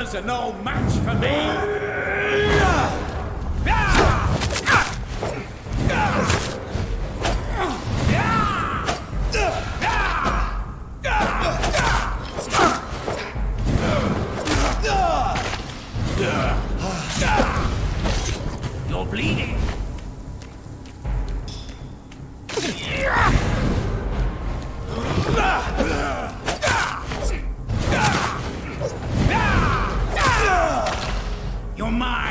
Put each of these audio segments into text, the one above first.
Monsters are no match for me! You're bleeding! You're mine!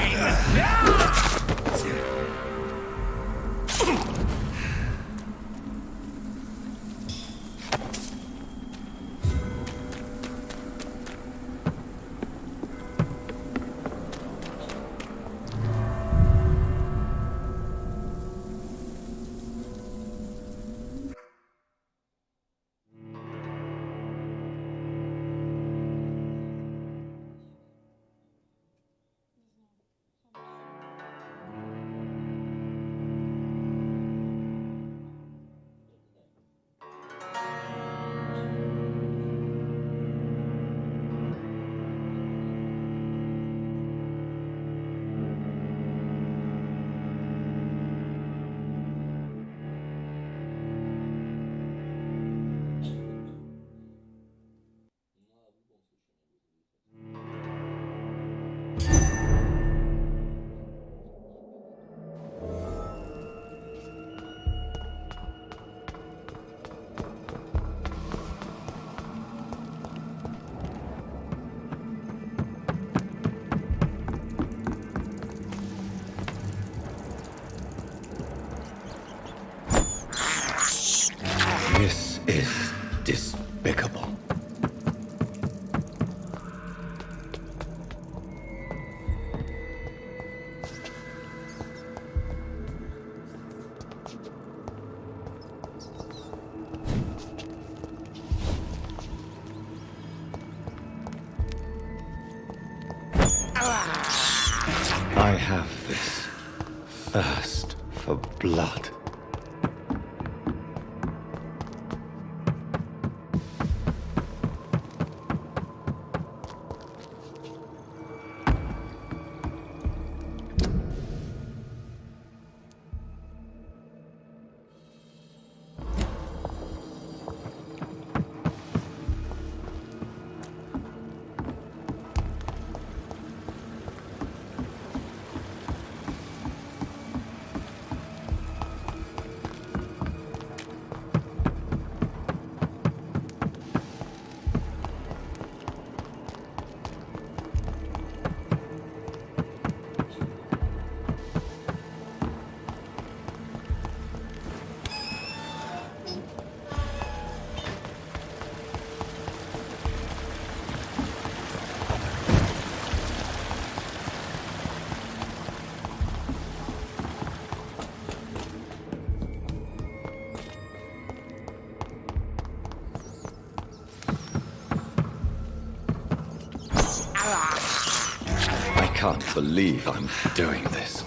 This is despicable. I have this thirst for blood. I can't believe I'm doing this.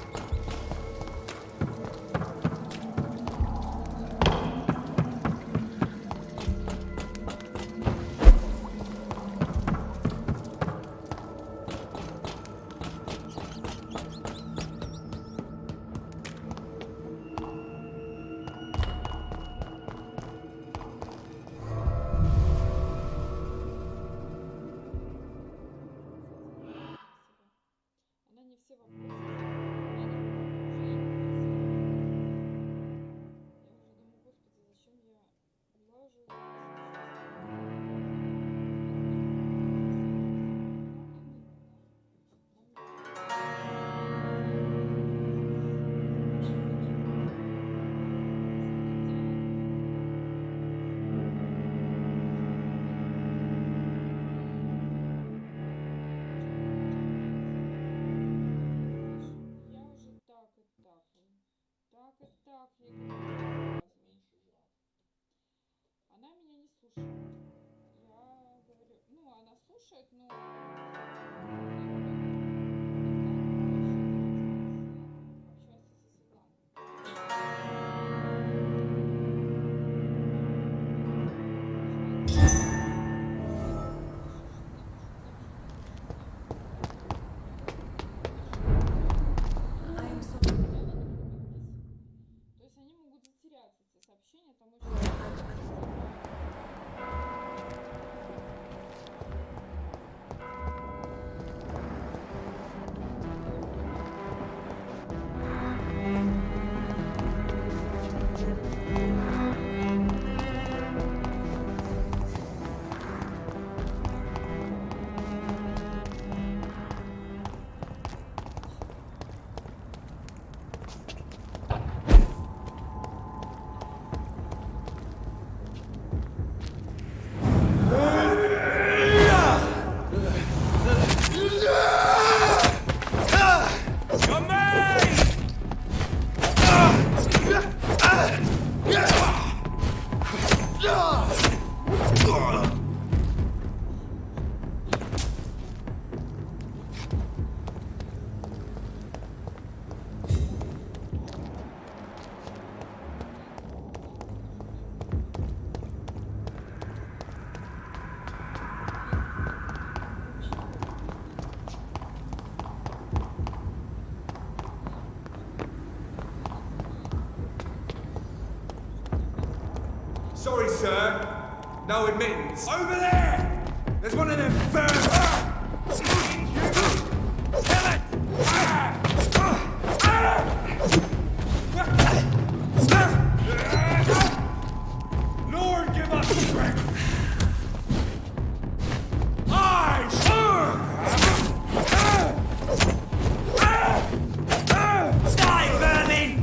Sorry, sir. No admittance. Over there! There's one of them birds! Kill it! Lord, give us strength! Die, vermin!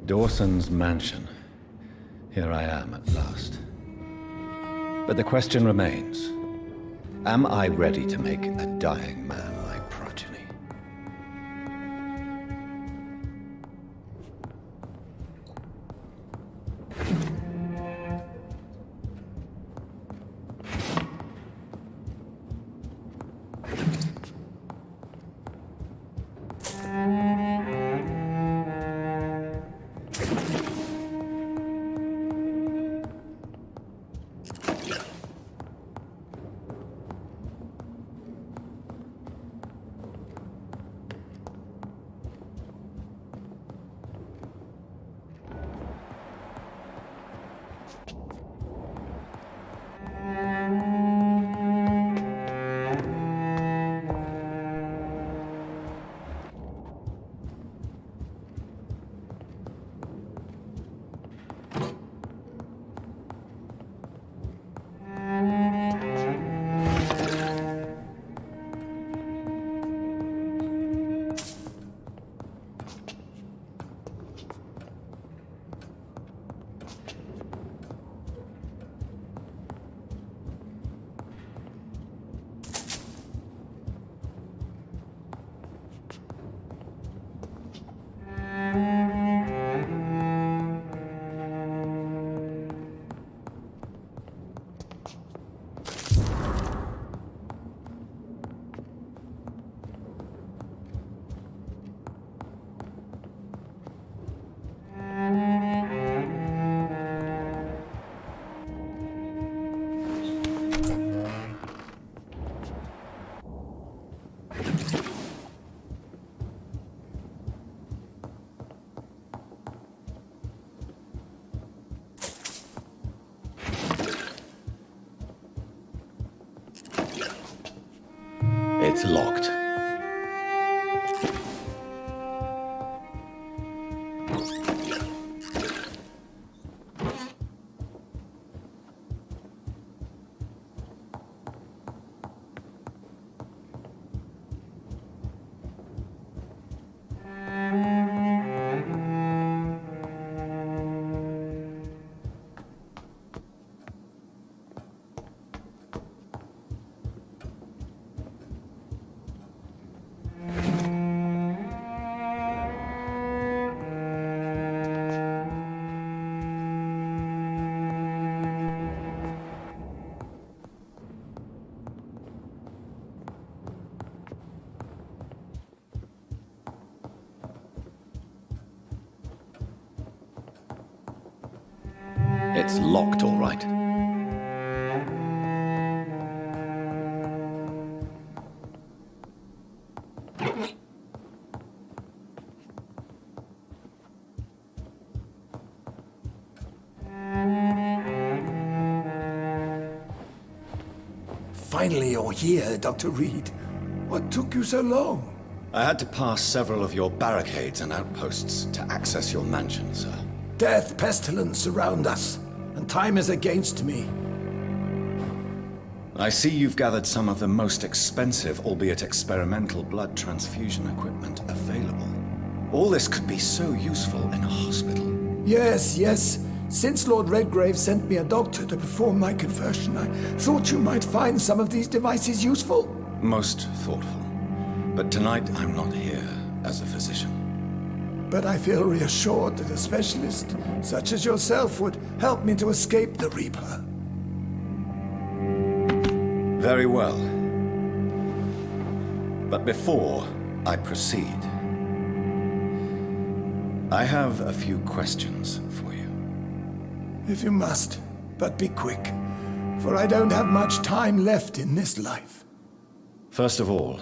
Dawson's mansion. Here I am at last. But the question remains, am I ready to make a dying man my progeny? It's locked. It's locked, all right. Finally, you're here, Dr. Reed. What took you so long? I had to pass several of your barricades and outposts to access your mansion, sir. Death, pestilence surround us, and time is against me. I see you've gathered some of the most expensive, albeit experimental, blood transfusion equipment available. All this could be so useful in a hospital. Yes. Since Lord Redgrave sent me a doctor to perform my conversion, I thought you might find some of these devices useful. Most thoughtful. But tonight I'm not here as a physician. But I feel reassured that a specialist such as yourself would help me to escape the Reaper. Very well. But before I proceed, I have a few questions for you. If you must, but be quick, for I don't have much time left in this life. First of all,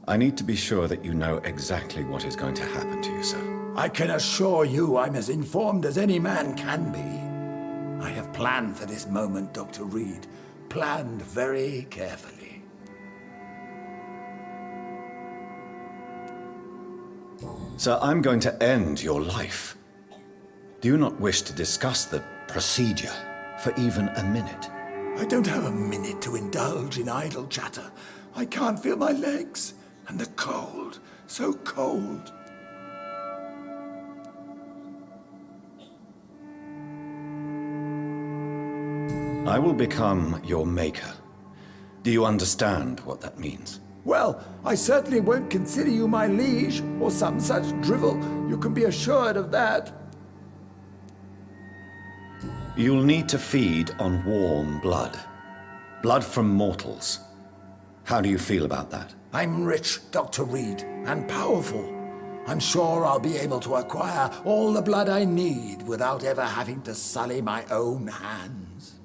I need to be sure that you know exactly what is going to happen to you, sir. I can assure you I'm as informed as any man can be. I have planned for this moment, Dr. Reed. Planned very carefully. Sir, I'm going to end your life. Do you not wish to discuss the procedure for even a minute? I don't have a minute to indulge in idle chatter. I can't feel my legs. And the cold, so cold. I will become your maker. Do you understand what that means? Well, I certainly won't consider you my liege, or some such drivel. You can be assured of that. You'll need to feed on warm blood. Blood from mortals. How do you feel about that? I'm rich, Dr. Reed, and powerful. I'm sure I'll be able to acquire all the blood I need without ever having to sully my own hands.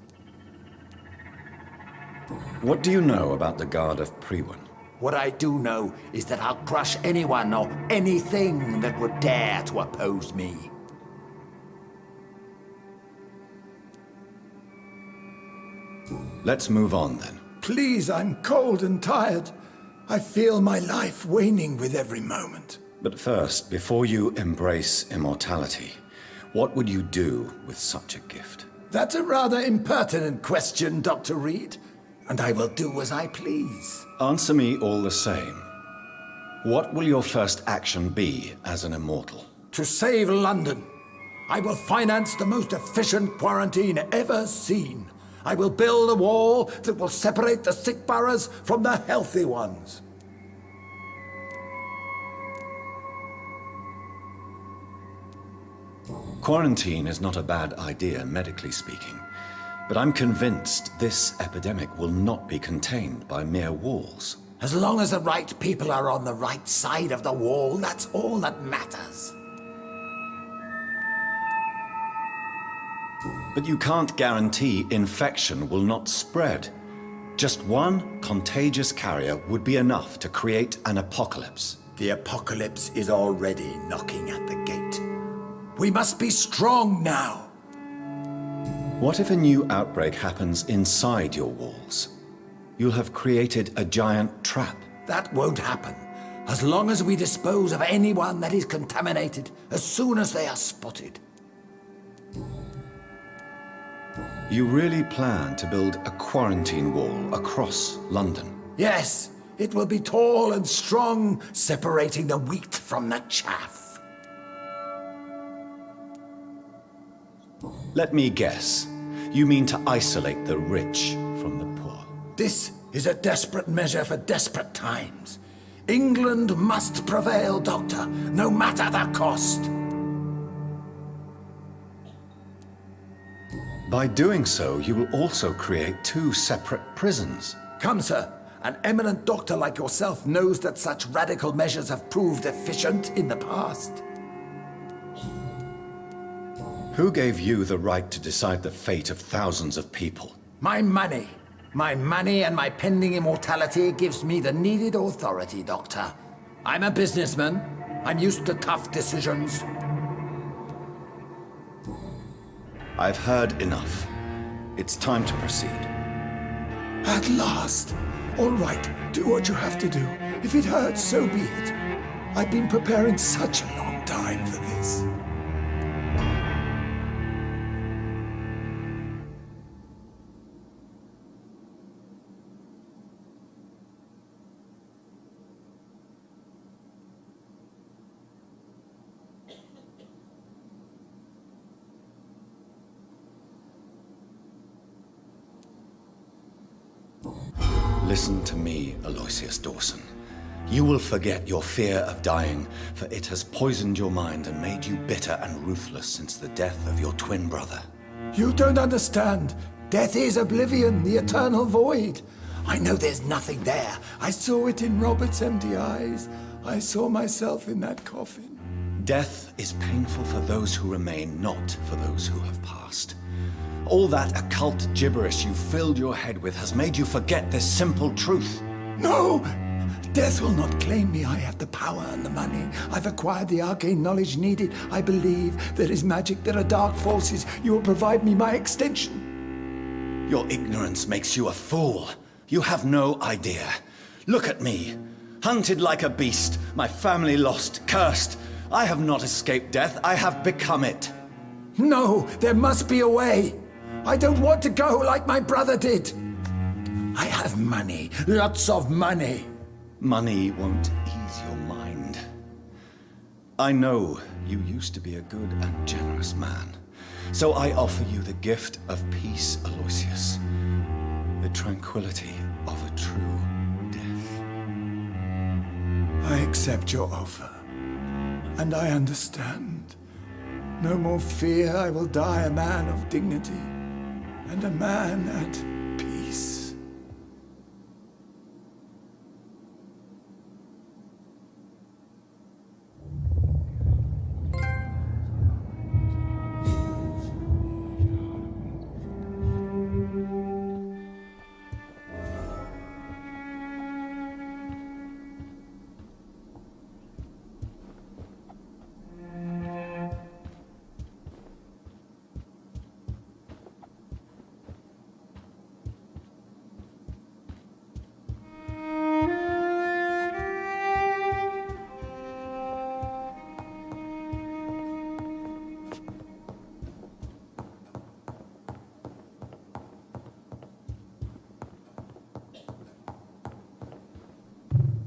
What do you know about the Guard of Priwen? What I do know is that I'll crush anyone or anything that would dare to oppose me. Let's move on then. Please, I'm cold and tired. I feel my life waning with every moment. But first, before you embrace immortality, what would you do with such a gift? That's a rather impertinent question, Dr. Reed, and I will do as I please. Answer me all the same. What will your first action be as an immortal? To save London, I will finance the most efficient quarantine ever seen. I will build a wall that will separate the sick boroughs from the healthy ones. Quarantine is not a bad idea, medically speaking. But I'm convinced this epidemic will not be contained by mere walls. As long as the right people are on the right side of the wall, that's all that matters. But you can't guarantee infection will not spread. Just one contagious carrier would be enough to create an apocalypse. The apocalypse is already knocking at the gate. We must be strong now. What if a new outbreak happens inside your walls? You'll have created a giant trap. That won't happen. As long as we dispose of anyone that is contaminated as soon as they are spotted. You really plan to build a quarantine wall across London? Yes, it will be tall and strong, separating the wheat from the chaff. Let me guess. You mean to isolate the rich from the poor? This is a desperate measure for desperate times. England must prevail, Doctor, no matter the cost. By doing so, you will also create two separate prisons. Come, sir. An eminent doctor like yourself knows that such radical measures have proved efficient in the past. Who gave you the right to decide the fate of thousands of people? My money. My money and my pending immortality gives me the needed authority, Doctor. I'm a businessman. I'm used to tough decisions. I've heard enough. It's time to proceed. At last. All right, do what you have to do. If it hurts, so be it. I've been preparing such a long time for this. Listen to me, Aloysius Dawson. You will forget your fear of dying, for it has poisoned your mind and made you bitter and ruthless since the death of your twin brother. You don't understand. Death is oblivion, the eternal void. I know there's nothing there. I saw it in Robert's empty eyes. I saw myself in that coffin. Death is painful for those who remain, not for those who have passed. All that occult gibberish you filled your head with has made you forget this simple truth. No! Death will not claim me. I have the power and the money. I've acquired the arcane knowledge needed. I believe there is magic, there are dark forces. You will provide me my extension. Your ignorance makes you a fool. You have no idea. Look at me. Hunted like a beast, my family lost, cursed. I have not escaped death, I have become it. No, there must be a way. I don't want to go like my brother did. I have money, lots of money. Money won't ease your mind. I know you used to be a good and generous man. So I offer you the gift of peace, Aloysius. The tranquility of a true death. I accept your offer. And I understand. No more fear, I will die a man of dignity. And a man at peace.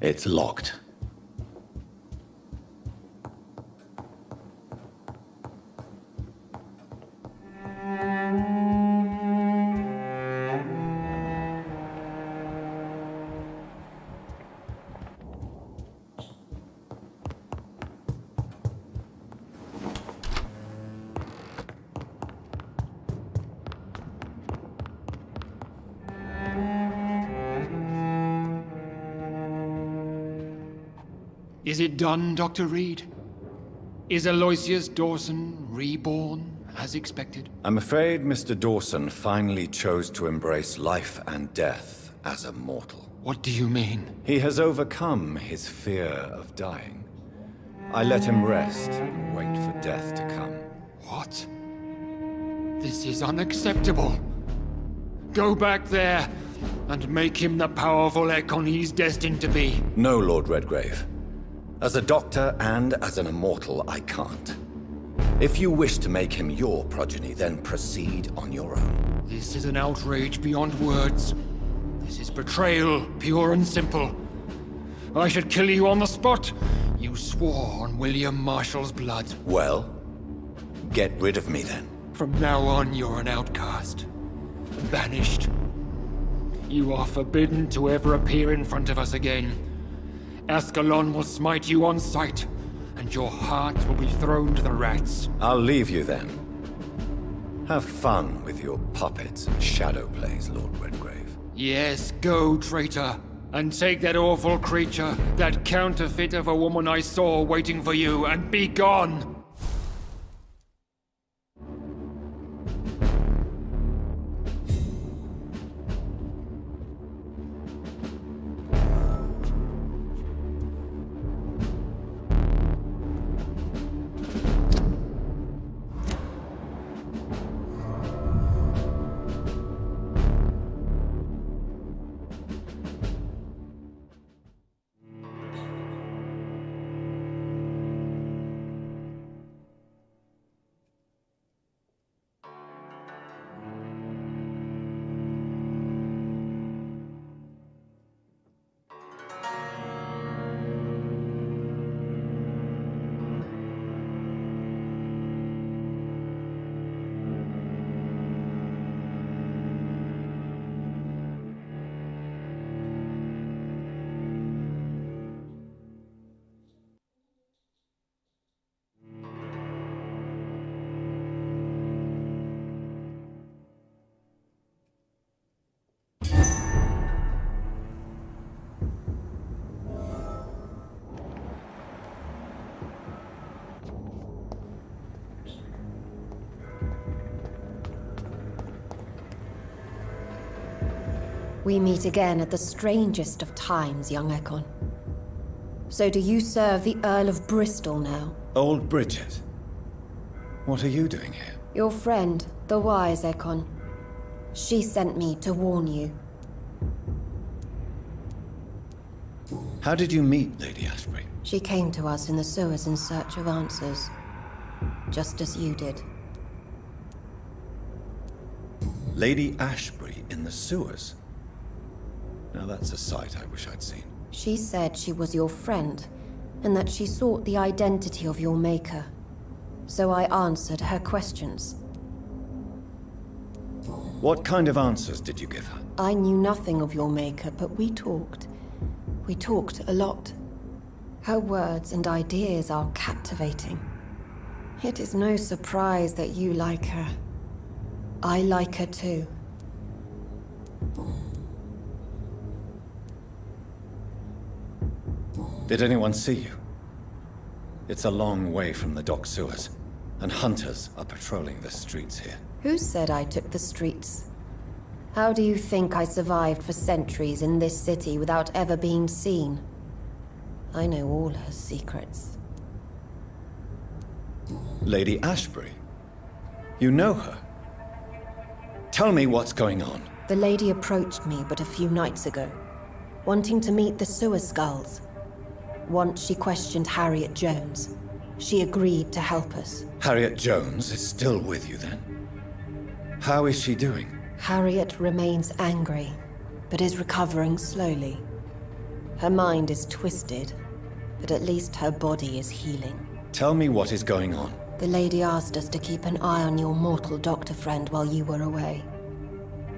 It's locked. Is it done, Dr. Reed? Is Aloysius Dawson reborn, as expected? I'm afraid Mr. Dawson finally chose to embrace life and death as a mortal. What do you mean? He has overcome his fear of dying. I let him rest and wait for death to come. What? This is unacceptable. Go back there and make him the powerful Ekon he's destined to be. No, Lord Redgrave. As a doctor and as an immortal, I can't. If you wish to make him your progeny, then proceed on your own. This is an outrage beyond words. This is betrayal, pure and simple. I should kill you on the spot. You swore on William Marshall's blood. Well, get rid of me then. From now on, you're an outcast. Banished. You are forbidden to ever appear in front of us again. Ascalon will smite you on sight, and your heart will be thrown to the rats. I'll leave you then. Have fun with your puppets and shadow plays, Lord Redgrave. Yes, go, traitor, and take that awful creature, that counterfeit of a woman I saw waiting for you, and be gone! We meet again at the strangest of times, young Ekon. So do you serve the Earl of Bristol now? Old Bridget. What are you doing here? Your friend, the wise Ekon. She sent me to warn you. How did you meet Lady Ashbury? She came to us in the sewers in search of answers. Just as you did. Lady Ashbury in the sewers? Now that's a sight I wish I'd seen. She said she was your friend, and that she sought the identity of your maker. So I answered her questions. What kind of answers did you give her? I knew nothing of your maker, but we talked. We talked a lot. Her words and ideas are captivating. It is no surprise that you like her. I like her too. Did anyone see you? It's a long way from the dock sewers, and hunters are patrolling the streets here. Who said I took the streets? How do you think I survived for centuries in this city without ever being seen? I know all her secrets. Lady Ashbury? You know her? Tell me what's going on. The lady approached me but a few nights ago, wanting to meet the sewer skulls. Once she questioned Harriet Jones. She agreed to help us. Harriet Jones is still with you then? How is she doing? Harriet remains angry, but is recovering slowly. Her mind is twisted, but at least her body is healing. Tell me what is going on. The lady asked us to keep an eye on your mortal doctor friend while you were away.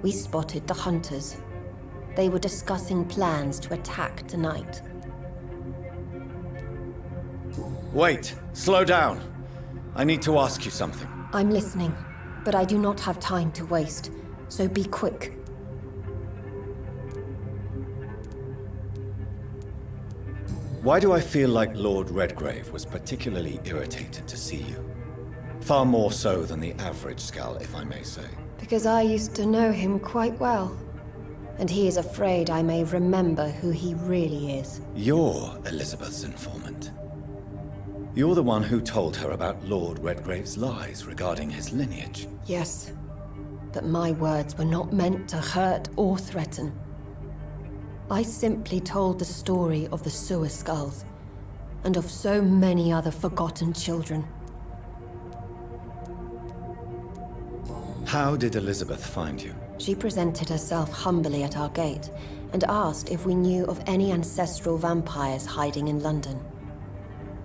We spotted the hunters. They were discussing plans to attack tonight. Wait! Slow down! I need to ask you something. I'm listening, but I do not have time to waste, so be quick. Why do I feel like Lord Redgrave was particularly irritated to see you? Far more so than the average Skull, if I may say. Because I used to know him quite well. And he is afraid I may remember who he really is. You're Elizabeth's informant. You're the one who told her about Lord Redgrave's lies regarding his lineage. Yes, but my words were not meant to hurt or threaten. I simply told the story of the sewer skulls, and of so many other forgotten children. How did Elizabeth find you? She presented herself humbly at our gate, and asked if we knew of any ancestral vampires hiding in London.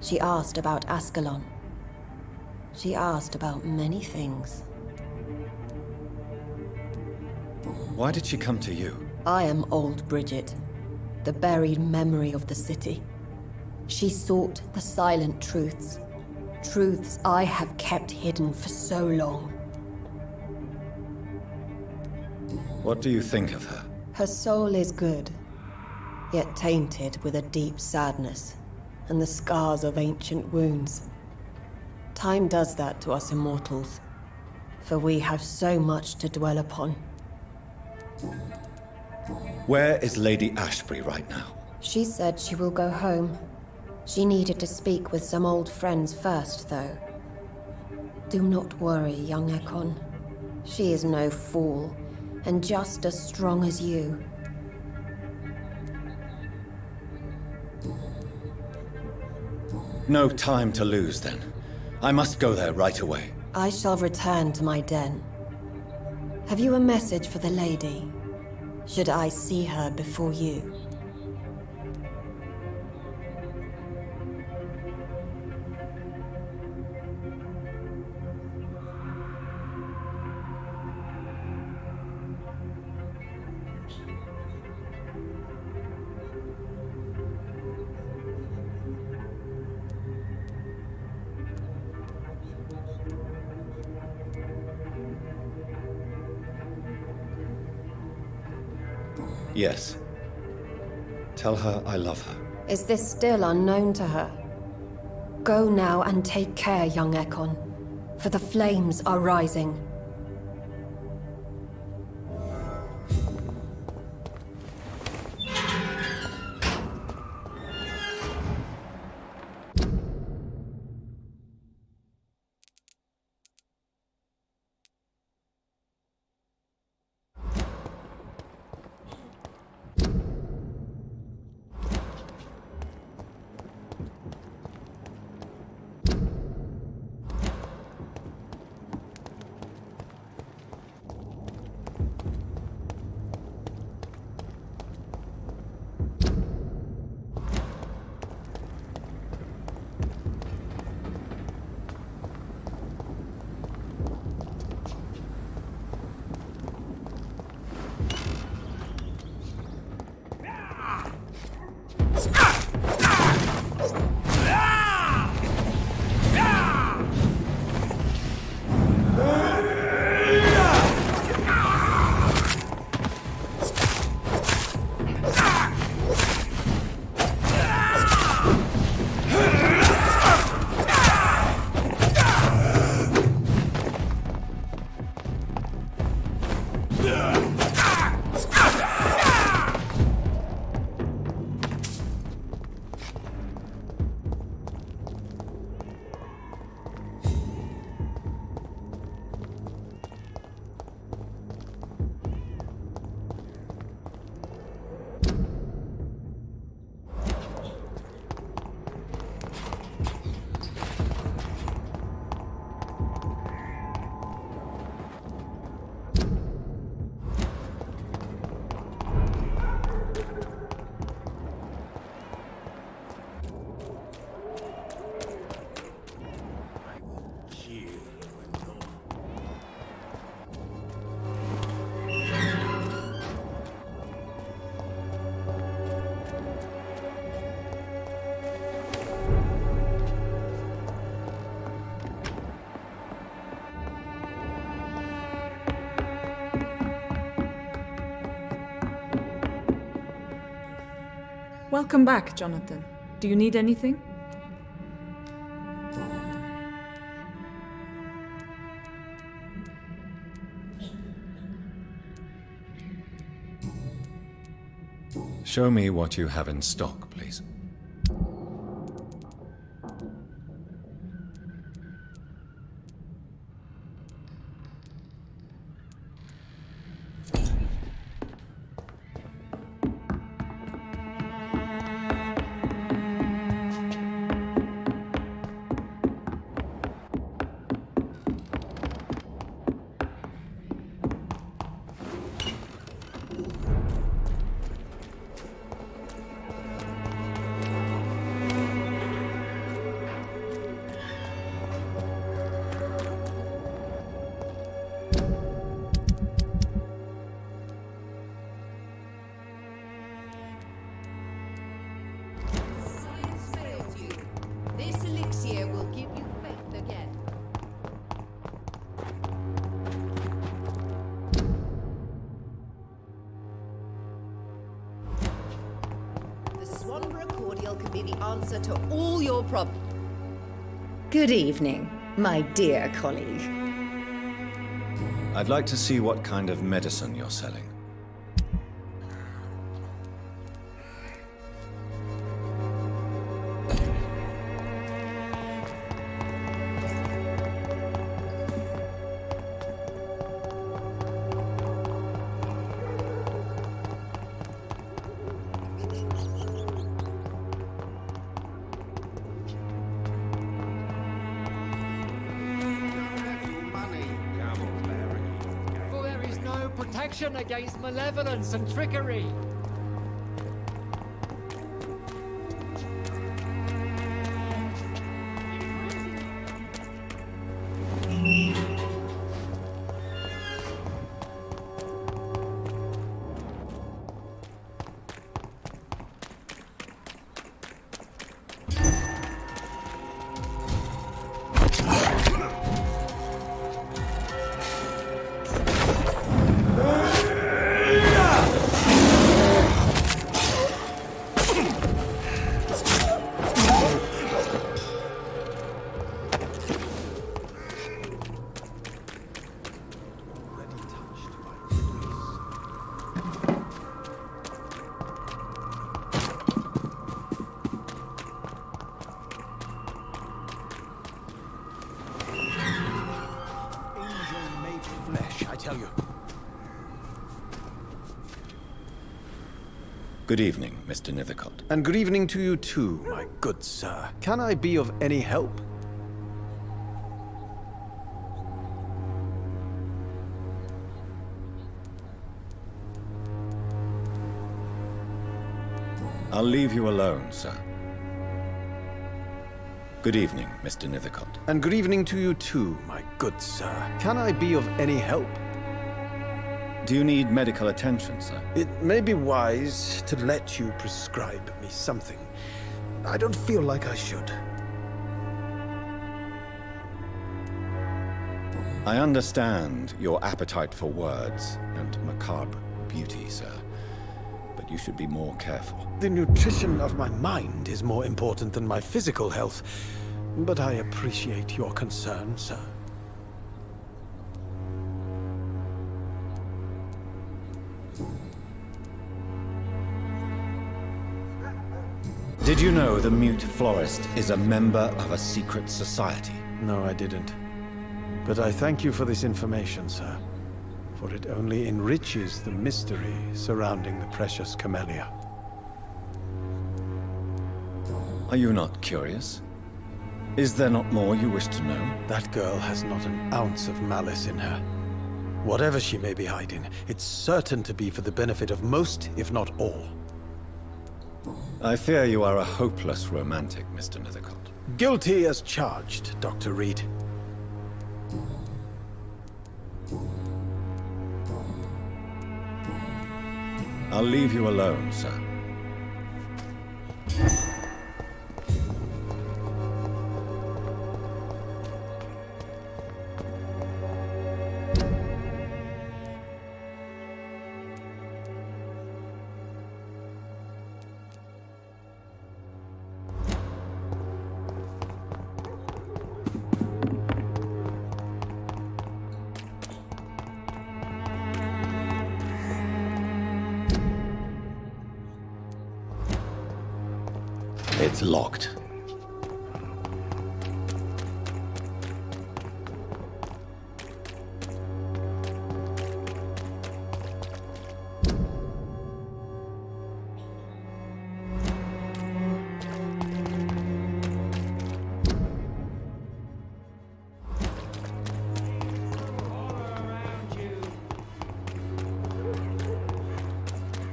She asked about Ascalon. She asked about many things. Why did she come to you? I am old Bridget, the buried memory of the city. She sought the silent truths. Truths I have kept hidden for so long. What do you think of her? Her soul is good, yet tainted with a deep sadness and the scars of ancient wounds. Time does that to us immortals, for we have so much to dwell upon. Where is Lady Ashbury right now? She said she will go home. She needed to speak with some old friends first, though. Do not worry, young Ekon. She is no fool, and just as strong as you. No time to lose, then. I must go there right away. I shall return to my den. Have you a message for the lady? Should I see her before you? Yes. Tell her I love her. Is this still unknown to her? Go now and take care, young Ekon, for the flames are rising. Welcome back, Jonathan. Do you need anything? Show me what you have in stock, please. Science fails you. This elixir will give you faith again. The Swanborough cordial can be the answer to all your problems. Good evening, my dear colleague. I'd like to see what kind of medicine you're selling. For there is no protection against malevolence and trickery. Flesh, I tell you. Good evening, Mr. Nithercott. And good evening to you too, my good sir. Can I be of any help? I'll leave you alone, sir. Good evening, Mr. Nithercott. And good evening to you too, my good sir. Can I be of any help? Do you need medical attention, sir? It may be wise to let you prescribe me something. I don't feel like I should. I understand your appetite for words and macabre beauty, sir. But you should be more careful. The nutrition of my mind is more important than my physical health. But I appreciate your concern, sir. Did you know the Mute Florist is a member of a secret society? No, I didn't. But I thank you for this information, sir. For it only enriches the mystery surrounding the precious camellia. Are you not curious? Is there not more you wish to know? That girl has not an ounce of malice in her. Whatever she may be hiding, it's certain to be for the benefit of most, if not all. I fear you are a hopeless romantic, Mr. Nithercott. Guilty as charged, Dr. Reed. I'll leave you alone, sir. It's locked.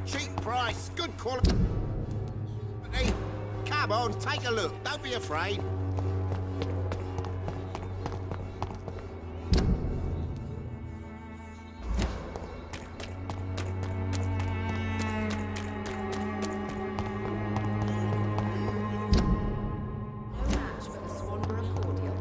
Cheap price, good quality. Hey, come on, take a look. Don't be afraid. No match for the Swanborough cordial.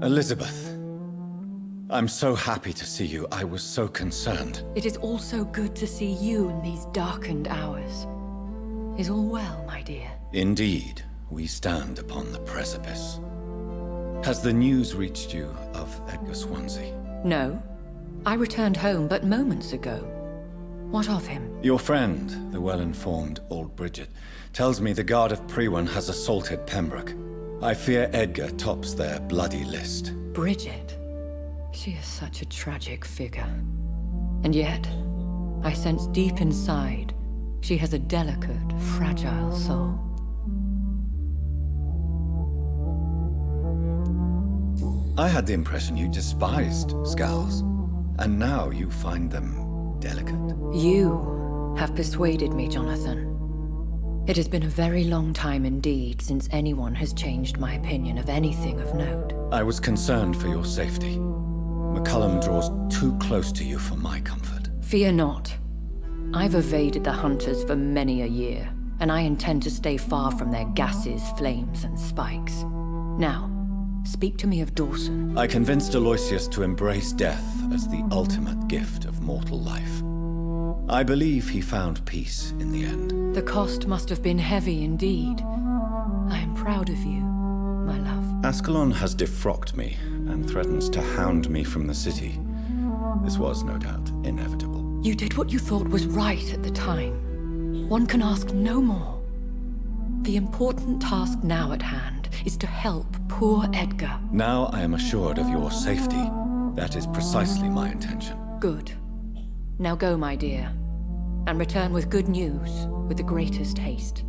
Elizabeth, I'm so happy to see you. I was so concerned. It is also good to see you in these darkened hours. Is all well, my dear? Indeed, we stand upon the precipice. Has the news reached you of Edgar Swansea? No. I returned home but moments ago. What of him? Your friend, the well-informed old Bridget, tells me the Guard of Priwen has assaulted Pembroke. I fear Edgar tops their bloody list. Bridget? She is such a tragic figure. And yet, I sense deep inside, she has a delicate, fragile soul. I had the impression you despised Scowls, and now you find them delicate. You have persuaded me, Jonathan. It has been a very long time indeed since anyone has changed my opinion of anything of note. I was concerned for your safety. McCullum draws too close to you for my comfort. Fear not. I've evaded the hunters for many a year, and I intend to stay far from their gases, flames, and spikes. Now, speak to me of Dawson. I convinced Aloysius to embrace death as the ultimate gift of mortal life. I believe he found peace in the end. The cost must have been heavy indeed. I am proud of you, my love. Ascalon has defrocked me and threatens to hound me from the city. This was, no doubt, inevitable. You did what you thought was right at the time. One can ask no more. The important task now at hand is to help poor Edgar. Now I am assured of your safety. That is precisely my intention. Good. Now go, my dear, and return with good news with the greatest haste.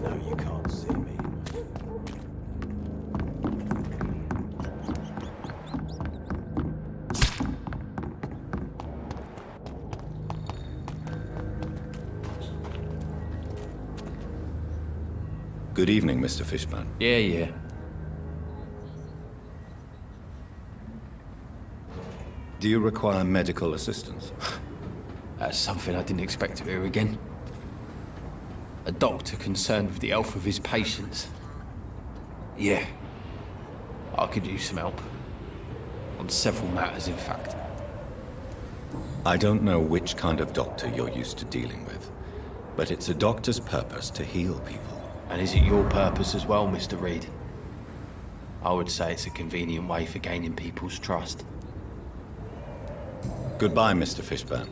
know you can't see me. Good evening, Mr. Fishburne. Yeah. Do you require medical assistance? That's something I didn't expect to hear again. A doctor concerned with the health of his patients. Yeah. I could use some help. On several matters, in fact. I don't know which kind of doctor you're used to dealing with, but it's a doctor's purpose to heal people. And is it your purpose as well, Mr. Reed? I would say it's a convenient way for gaining people's trust. Goodbye, Mr. Fishburne.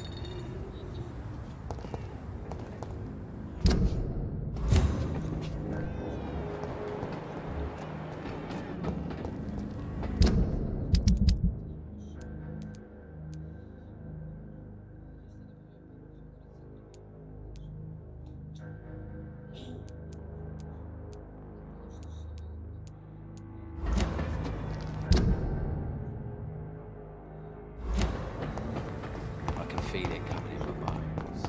Feel it coming in my bones.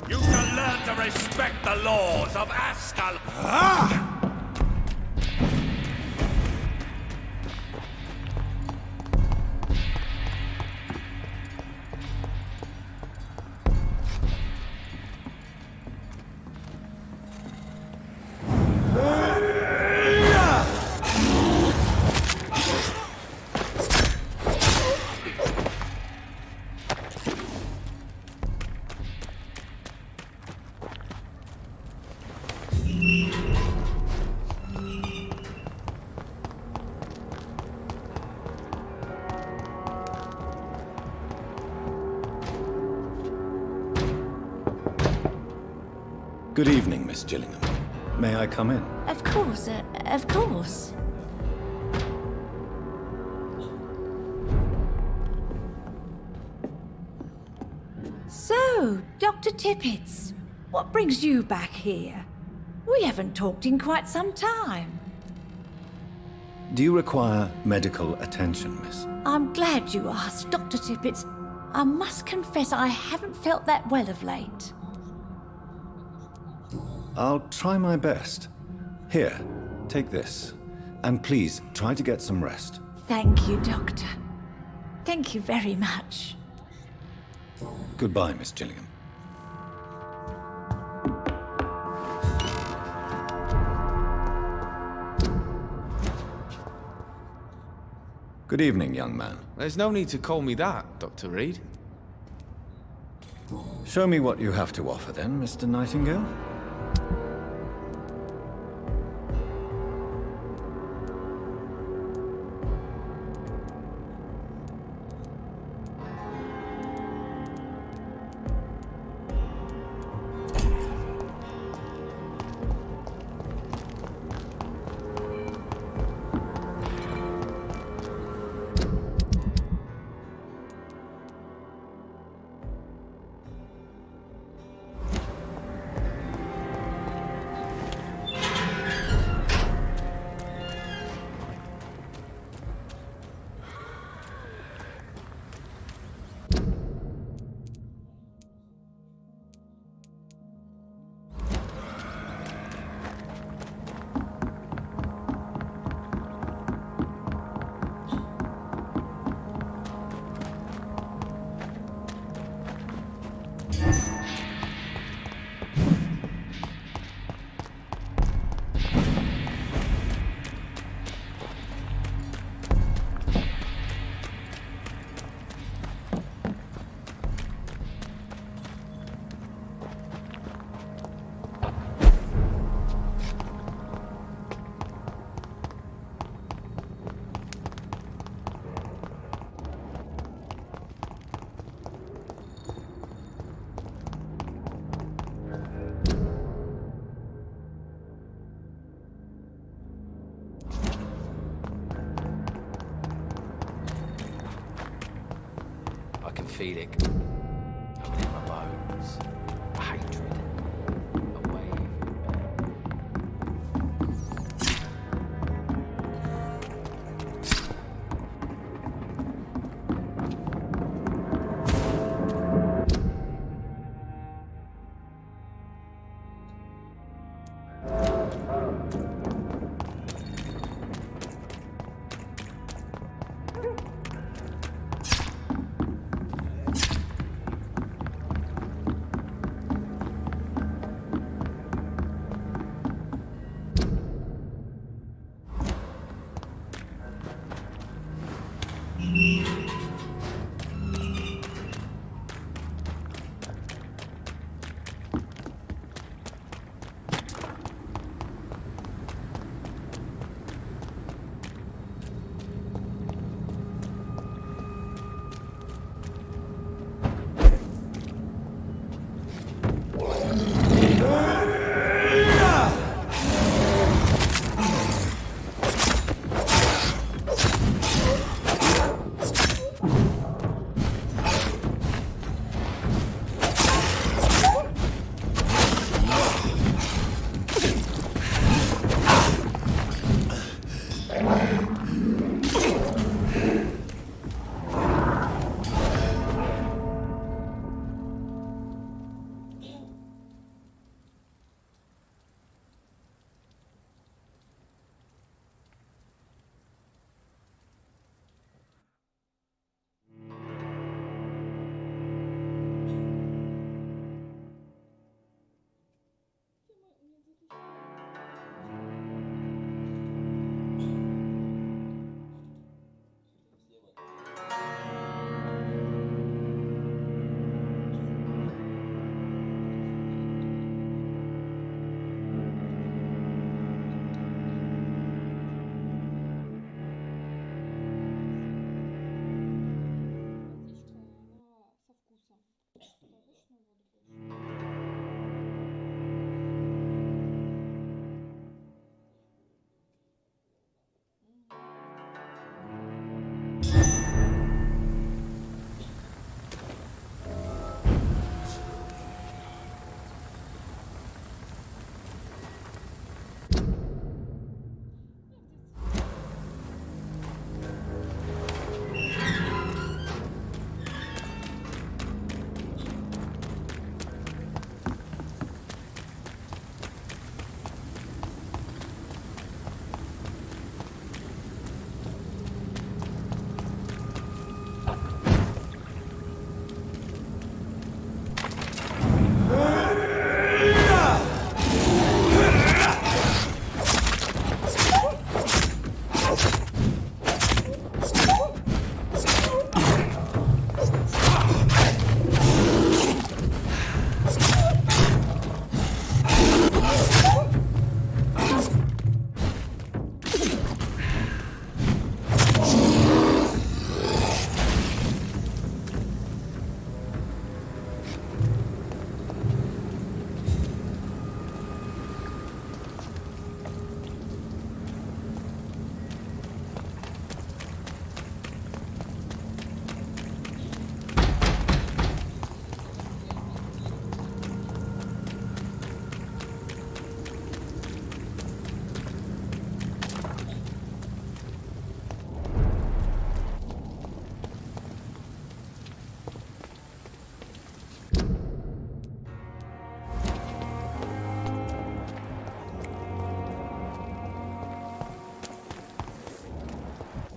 You shall learn to respect the laws of Ascal. Good evening, Miss Gillingham. May I come in? Of course, of course. So, Dr. Tippets, what brings you back here? We haven't talked in quite some time. Do you require medical attention, miss? I'm glad you asked, Dr. Tippets. I must confess I haven't felt that well of late. I'll try my best. Here, take this. And please, try to get some rest. Thank you, Doctor. Thank you very much. Goodbye, Miss Gillingham. Good evening, young man. There's no need to call me that, Dr. Reed. Show me what you have to offer then, Mr. Nightingale. feel it coming in my bones. A hatred. A wave.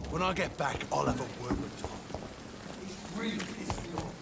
When I get back, I'll have a word with Tom. He's really pissed me off.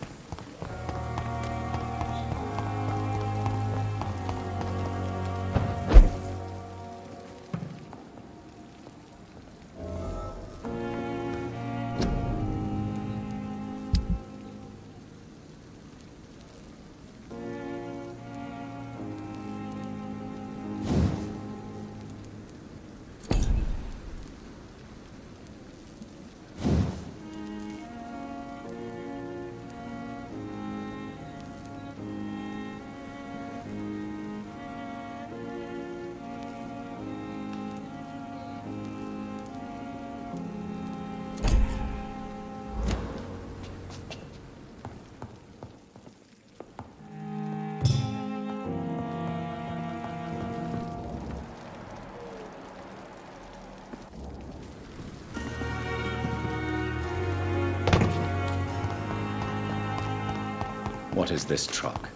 what is this truck?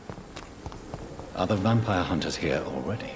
Are the vampire hunters here already?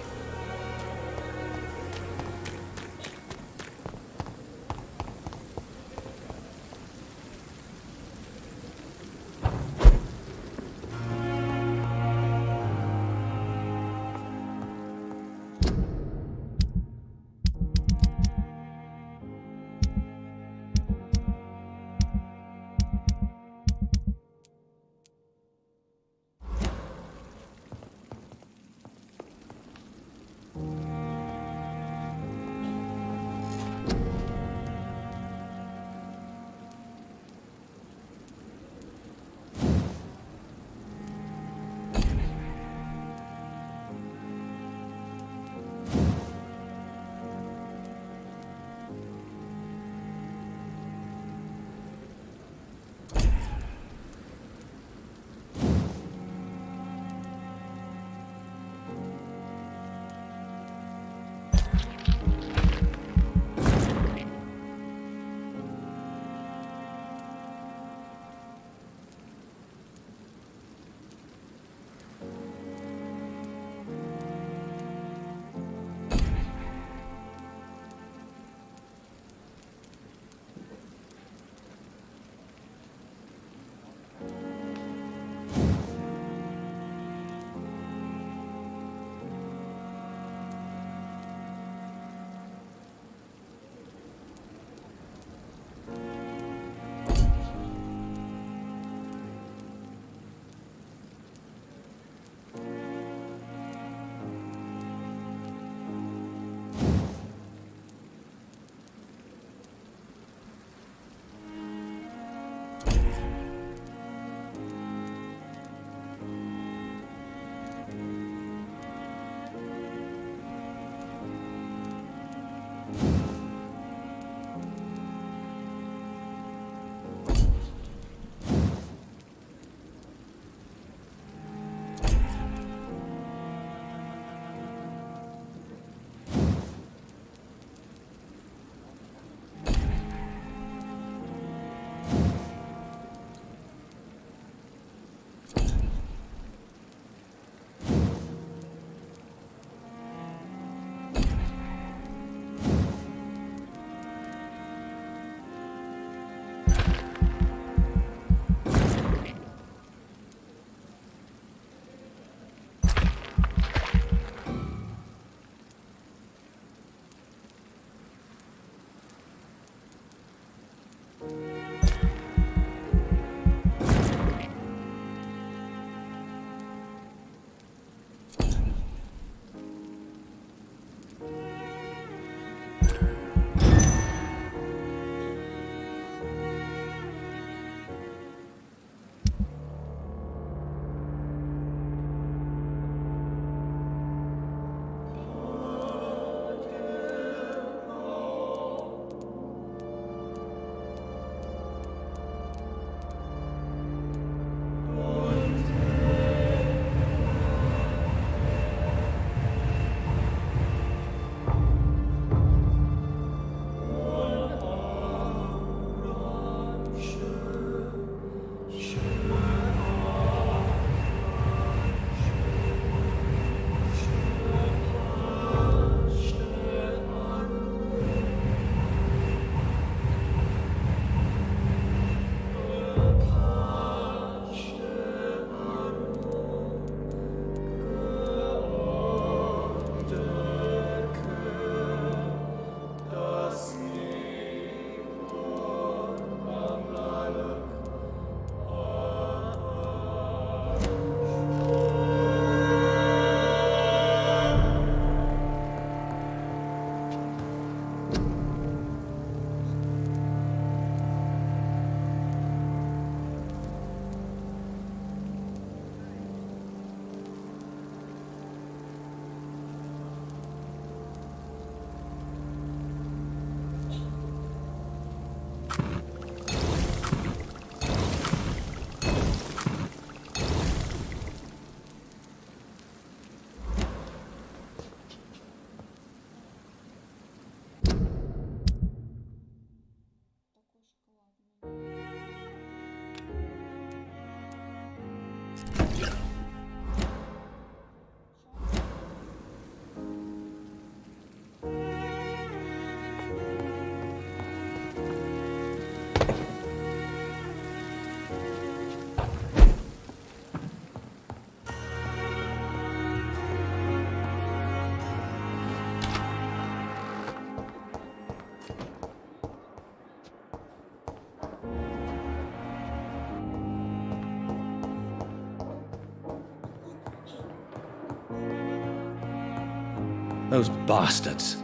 Those bastards.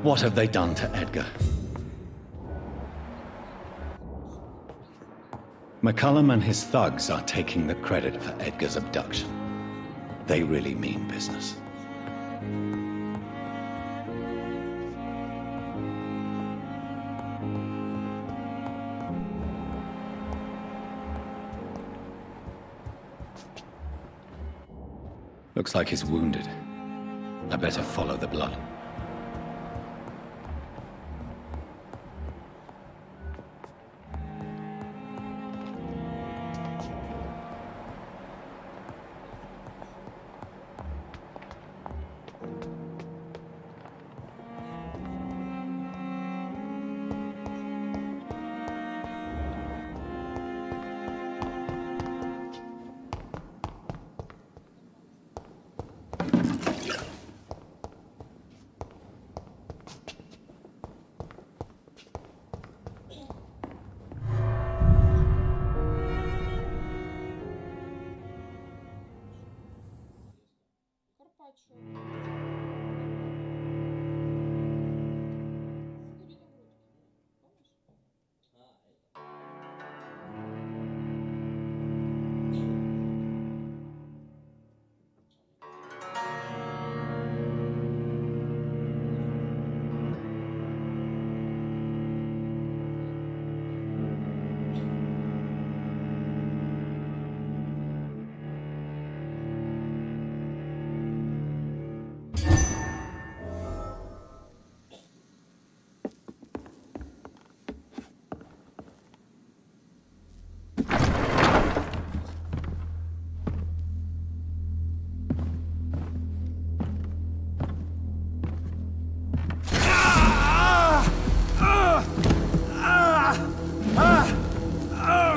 What have they done to Edgar? McCullum and his thugs are taking the credit for Edgar's abduction. They really mean business. Looks like he's wounded. I better follow the blood.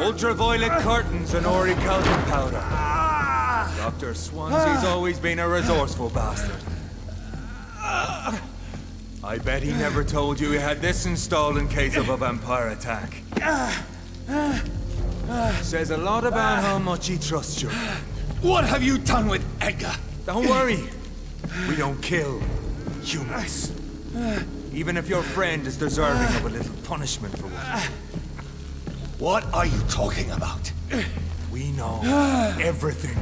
Ultraviolet curtains and orichalcum powder. Dr. Swansea's always been a resourceful bastard. I bet he never told you he had this installed in case of a vampire attack. Says a lot about how much he trusts you. What have you done with Edgar? Don't worry. We don't kill humans. Even if your friend is deserving of a little punishment for what. What are you talking about? We know everything.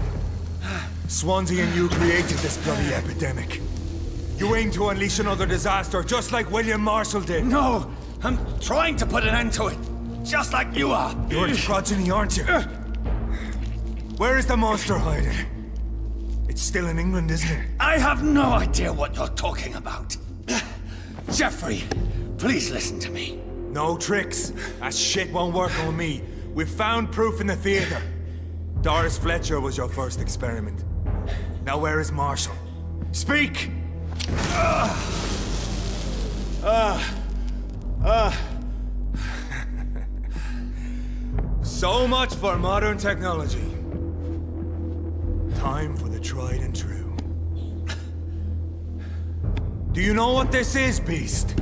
Swansea and you created this bloody epidemic. You aim to unleash another disaster, just like William Marshall did. No! I'm trying to put an end to it, just like you are. You're a progeny, aren't you? Where is the monster hiding? It's still in England, isn't it? I have no idea what you're talking about. Jeffrey, please listen to me. No tricks. That shit won't work on me. We've found proof in the theater. Doris Fletcher was your first experiment. Now where is Marshall? Speak! So much for modern technology. Time for the tried and true. Do you know what this is, Beast?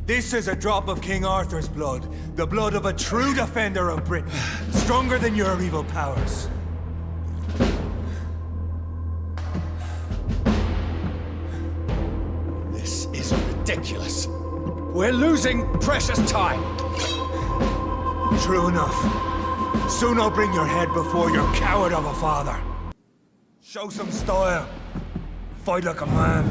This is a drop of King Arthur's blood. The blood of a true defender of Britain. Stronger than your evil powers. This is ridiculous. We're losing precious time. True enough. Soon I'll bring your head before your coward of a father. Show some style. Fight like a man.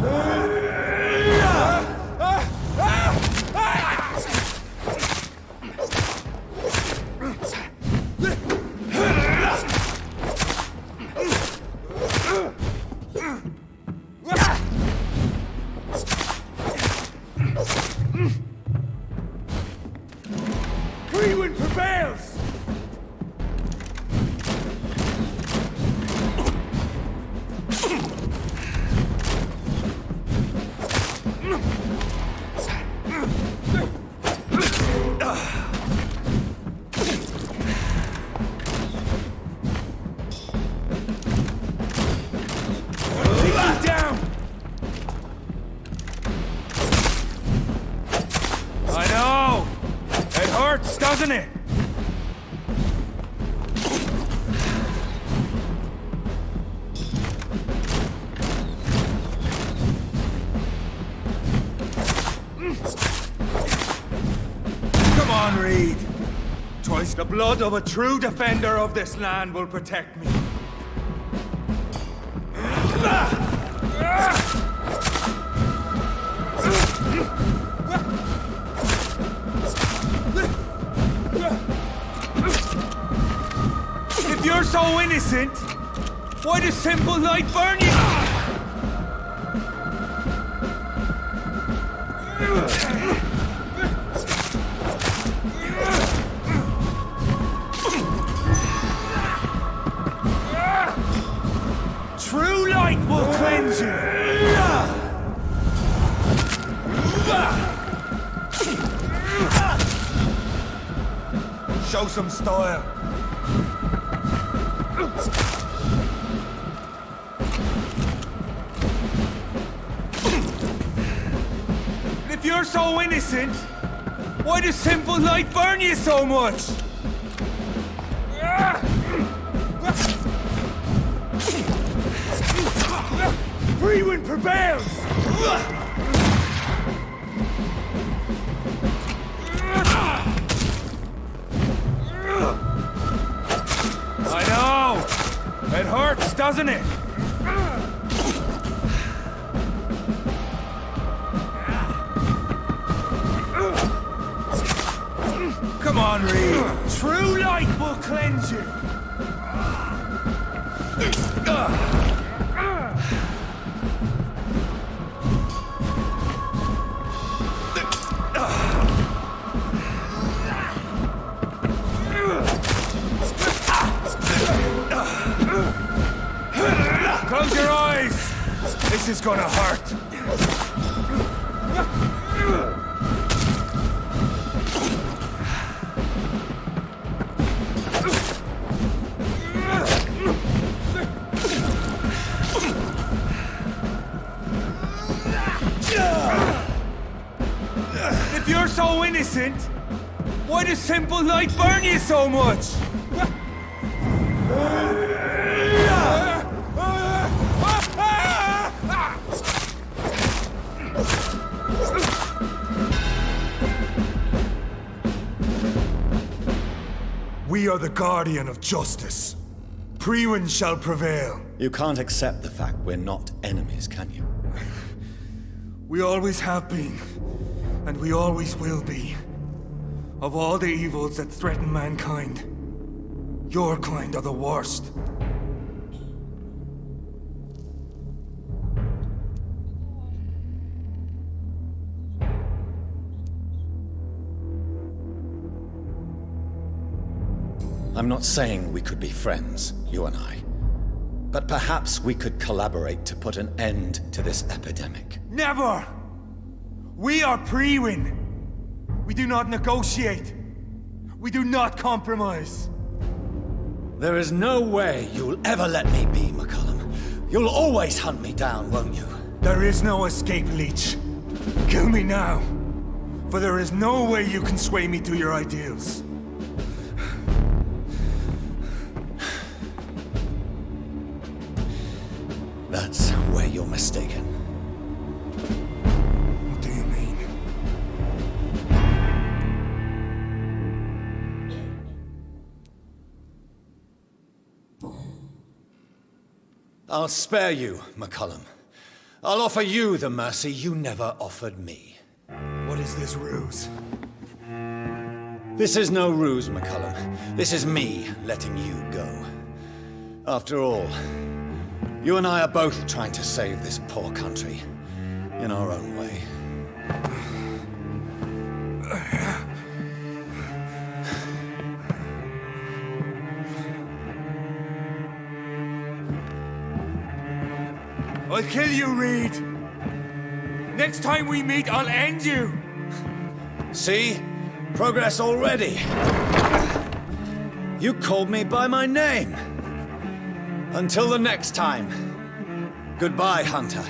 Freewind prevails! I know! It hurts, doesn't it? Come on, Reed. Twice the blood of a true defender of this land will protect me. If you're so innocent, why does simple light burn you? True light will cleanse you! Show some style. If you're so innocent, why does simple light burn you so much? Freewind prevails! I know! It hurts, doesn't it? Come on, Reed. True light will cleanse you. Close your eyes! This is gonna hurt. If you're so innocent, why does simple light burn you so much? We are the guardian of justice. Priwen shall prevail. You can't accept the fact we're not enemies, can you? We always have been, and we always will be. Of all the evils that threaten mankind, your kind are the worst. I'm not saying we could be friends, you and I. But perhaps we could collaborate to put an end to this epidemic. Never! We are Priwen. We do not negotiate. We do not compromise. There is no way you'll ever let me be, McCullum. You'll always hunt me down, won't you? There is no escape, Leech. Kill me now. For there is no way you can sway me to your ideals. That's where you're mistaken. What do you mean? I'll spare you, McCullum. I'll offer you the mercy you never offered me. What is this ruse? This is no ruse, McCullum. This is me letting you go. After all, you and I are both trying to save this poor country, in our own way. I'll kill you, Reed. Next time we meet, I'll end you. See? Progress already. You called me by my name. Until the next time. Goodbye, Hunter.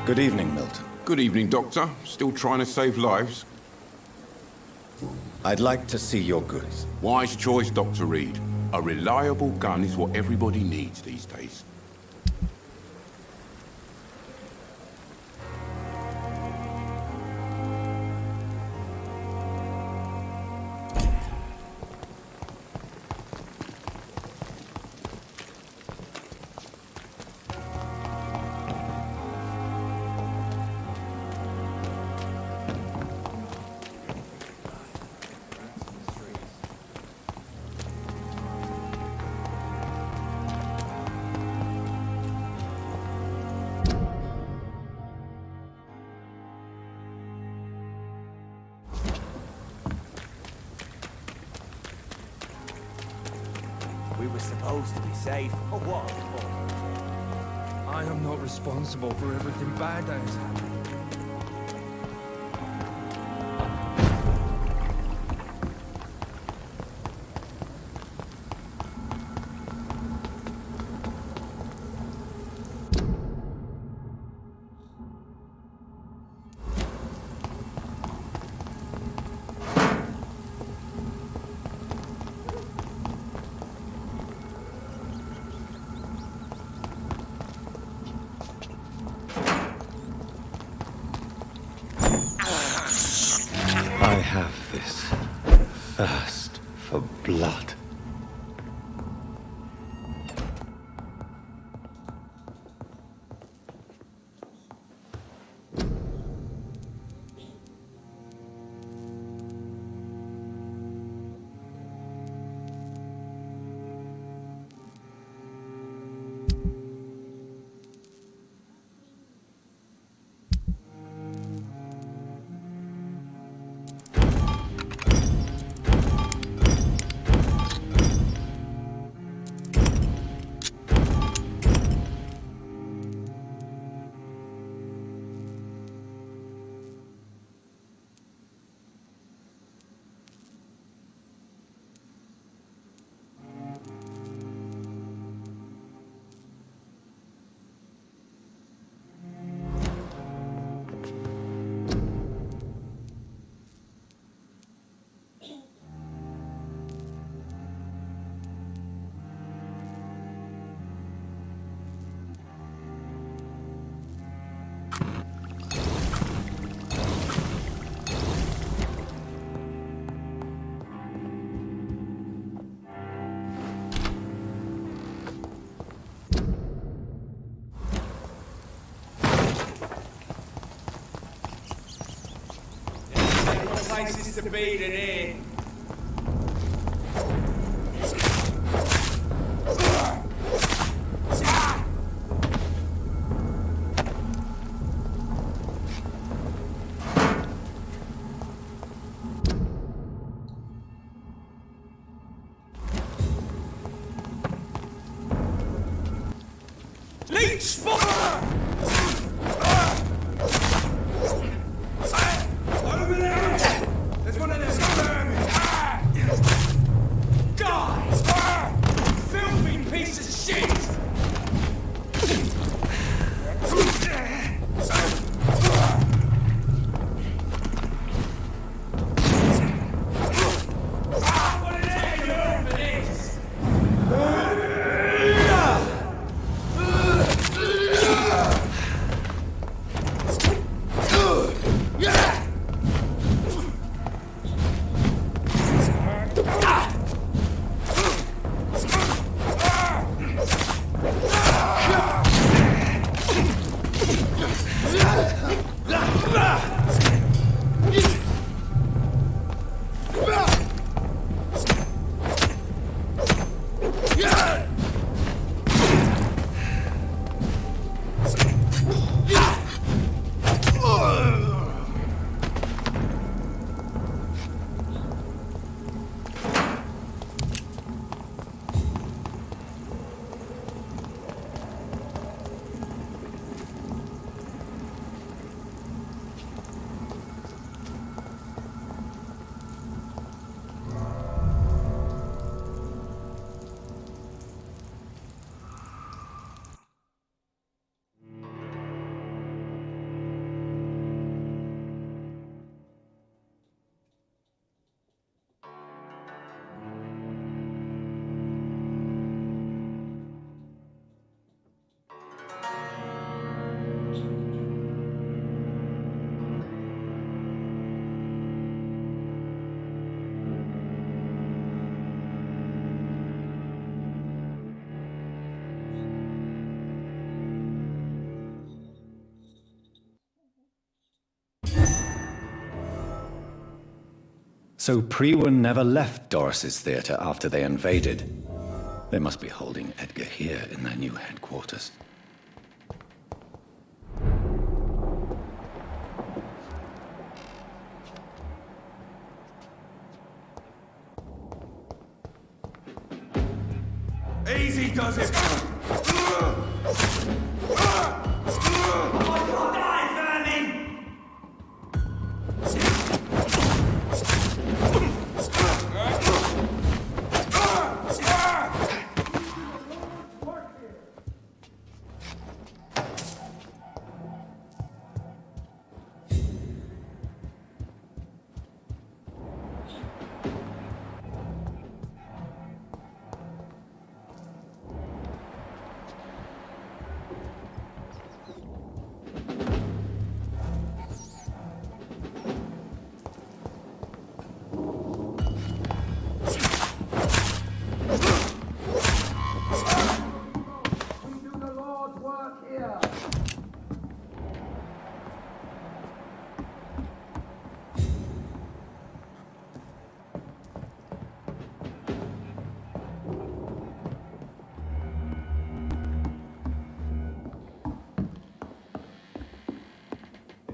Good evening, Milton. Good evening, Doctor. Still trying to save lives? I'd like to see your goods. Wise choice, Dr. Reed. A reliable gun is what everybody needs these days. We were supposed to be safe. Oh, what for? I am not responsible for everything bad that has happened. I have this thirst for blood. Places to be than here. Leech spot! Over there! There's one of them vermin! Die! Filthy piece of shit! What an egg for this! So Priwen never left Doris's theater after they invaded. They must be holding Edgar here in their new headquarters. Easy does it!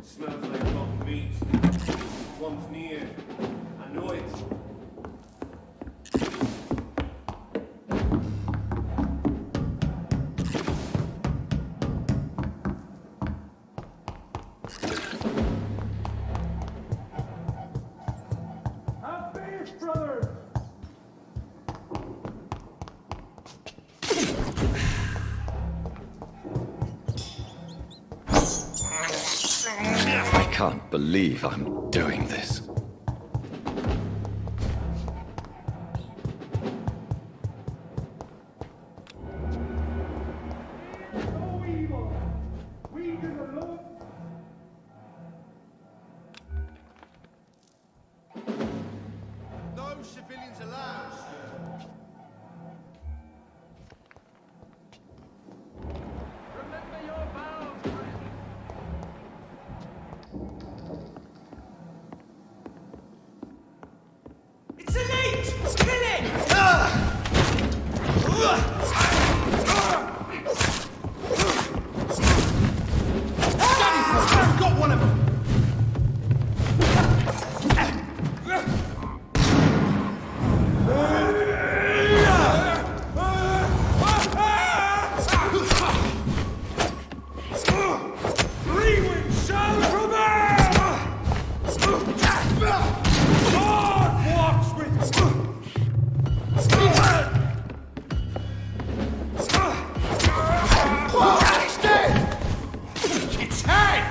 Smells like rotten meat. One's near. I know it. Have faith, brothers! I can't believe I'm doing this. No evil! We do the Lord. No civilians allowed, sir. Remember your vows, friend. It's elite! Kill it! I've got one of them! Priwen shall prevail! God walks with It's dead! It's head!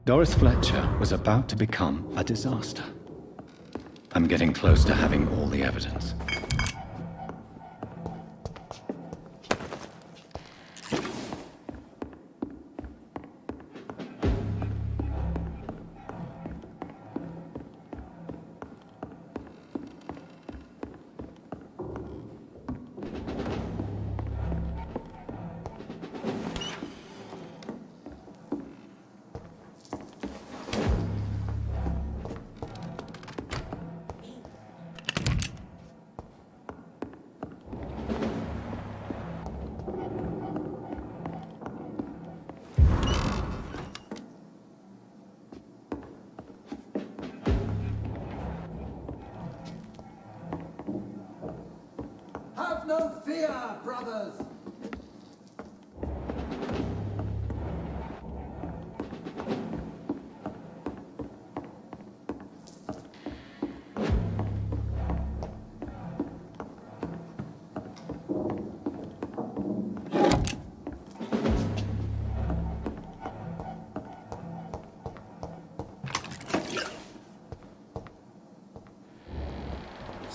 Doris Fletcher was about to become a disaster. I'm getting close to having all the evidence. Have no fear, brothers!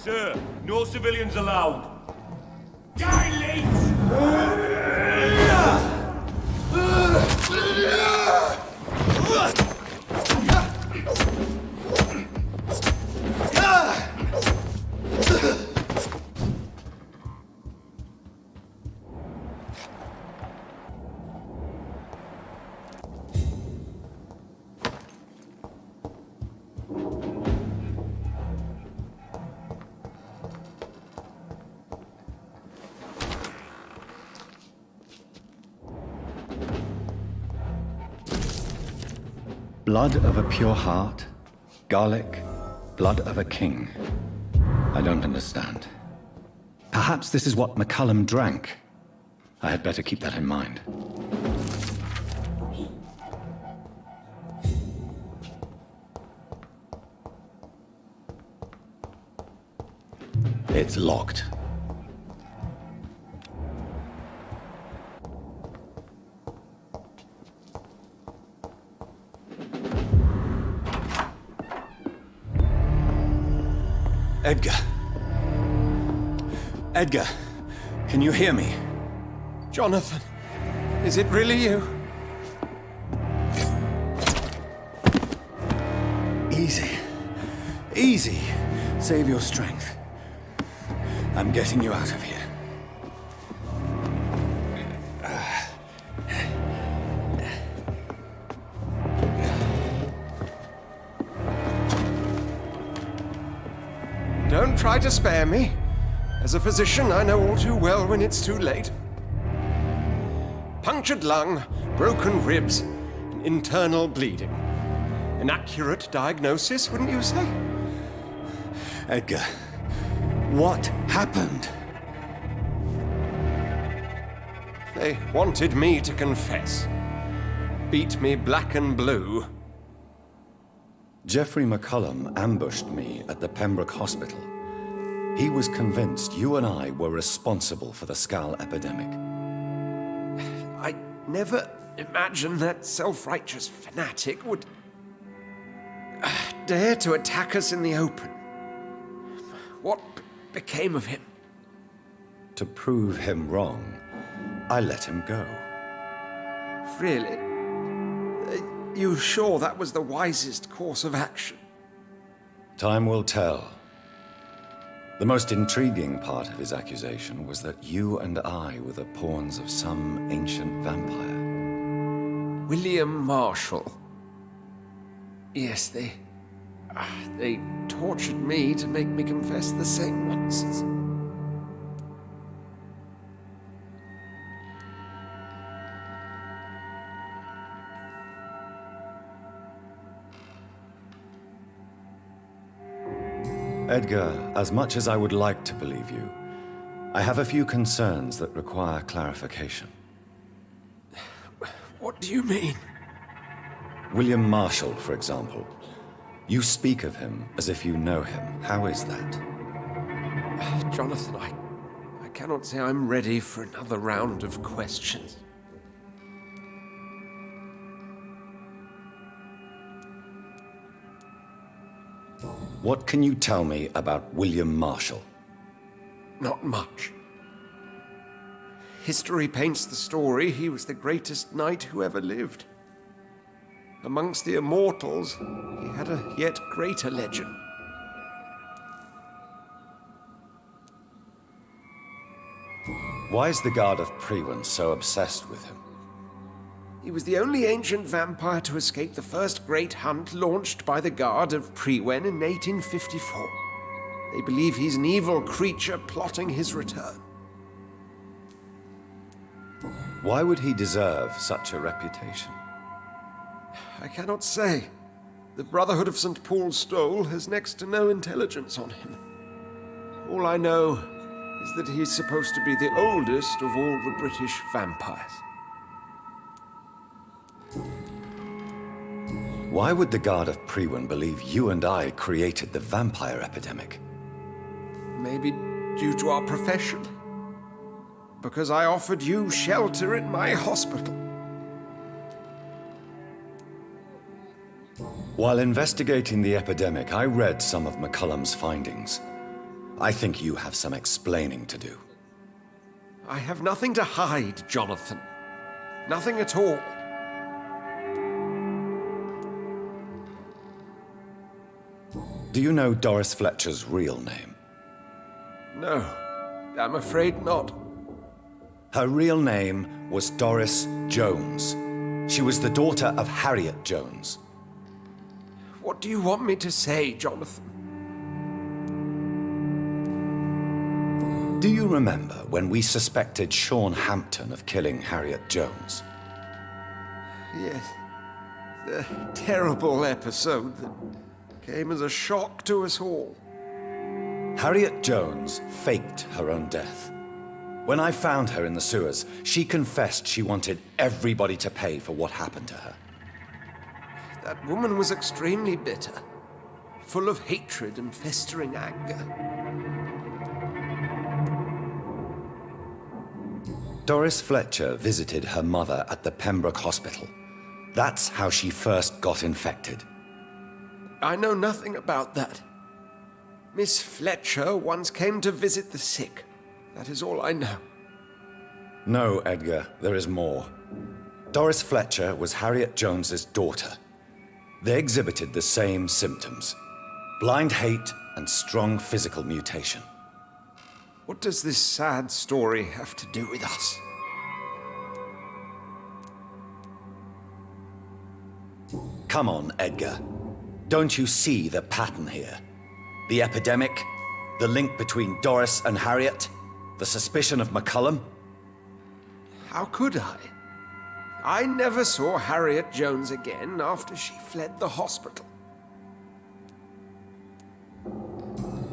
Sir, no civilians allowed. Dilate! Blood of a pure heart, garlic, blood of a king. I don't understand. Perhaps this is what McCullum drank. I had better keep that in mind. It's locked. Edgar. Edgar, can you hear me? Jonathan, is it really you? Easy. Easy. Save your strength. I'm getting you out of here. Don't try to spare me. As a physician, I know all too well when it's too late. Punctured lung, broken ribs, and internal bleeding. An accurate diagnosis, wouldn't you say? Edgar, what happened? They wanted me to confess. Beat me black and blue. Jeffrey McCullum ambushed me at the Pembroke Hospital. He was convinced you and I were responsible for the Skal epidemic. I never imagined that self-righteous fanatic would dare to attack us in the open. What became of him? To prove him wrong, I let him go. Really? You sure that was the wisest course of action? Time will tell. The most intriguing part of his accusation was that you and I were the pawns of some ancient vampire. William Marshall. Yes, they tortured me to make me confess the same nonsense. Edgar, as much as I would like to believe you, I have a few concerns that require clarification. What do you mean? William Marshall, for example. You speak of him as if you know him. How is that? Jonathan, I cannot say I'm ready for another round of questions. What can you tell me about William Marshall? Not much. History paints the story he was the greatest knight who ever lived. Amongst the immortals, he had a yet greater legend. Why is the Guard of Priwen so obsessed with him? He was the only ancient vampire to escape the first great hunt launched by the Guard of Priwen in 1854. They believe he's an evil creature plotting his return. Why would he deserve such a reputation? I cannot say. The Brotherhood of St. Paul's Stole has next to no intelligence on him. All I know is that he's supposed to be the oldest of all the British vampires. Why would the Guard of Priwen believe you and I created the vampire epidemic? Maybe due to our profession. Because I offered you shelter in my hospital. While investigating the epidemic, I read some of McCullum's findings. I think you have some explaining to do. I have nothing to hide, Jonathan. Nothing at all. Do you know Doris Fletcher's real name? No, I'm afraid not. Her real name was Doris Jones. She was the daughter of Harriet Jones. What do you want me to say, Jonathan? Do you remember when we suspected Sean Hampton of killing Harriet Jones? Yes. The terrible episode that came as a shock to us all. Harriet Jones faked her own death. When I found her in the sewers, she confessed she wanted everybody to pay for what happened to her. That woman was extremely bitter, full of hatred and festering anger. Doris Fletcher visited her mother at the Pembroke Hospital. That's how she first got infected. I know nothing about that. Miss Fletcher once came to visit the sick. That is all I know. No, Edgar, there is more. Doris Fletcher was Harriet Jones's daughter. They exhibited the same symptoms: blind hate and strong physical mutation. What does this sad story have to do with us? Come on, Edgar. Don't you see the pattern here? The epidemic, the link between Doris and Harriet, the suspicion of McCullum? How could I? I never saw Harriet Jones again after she fled the hospital.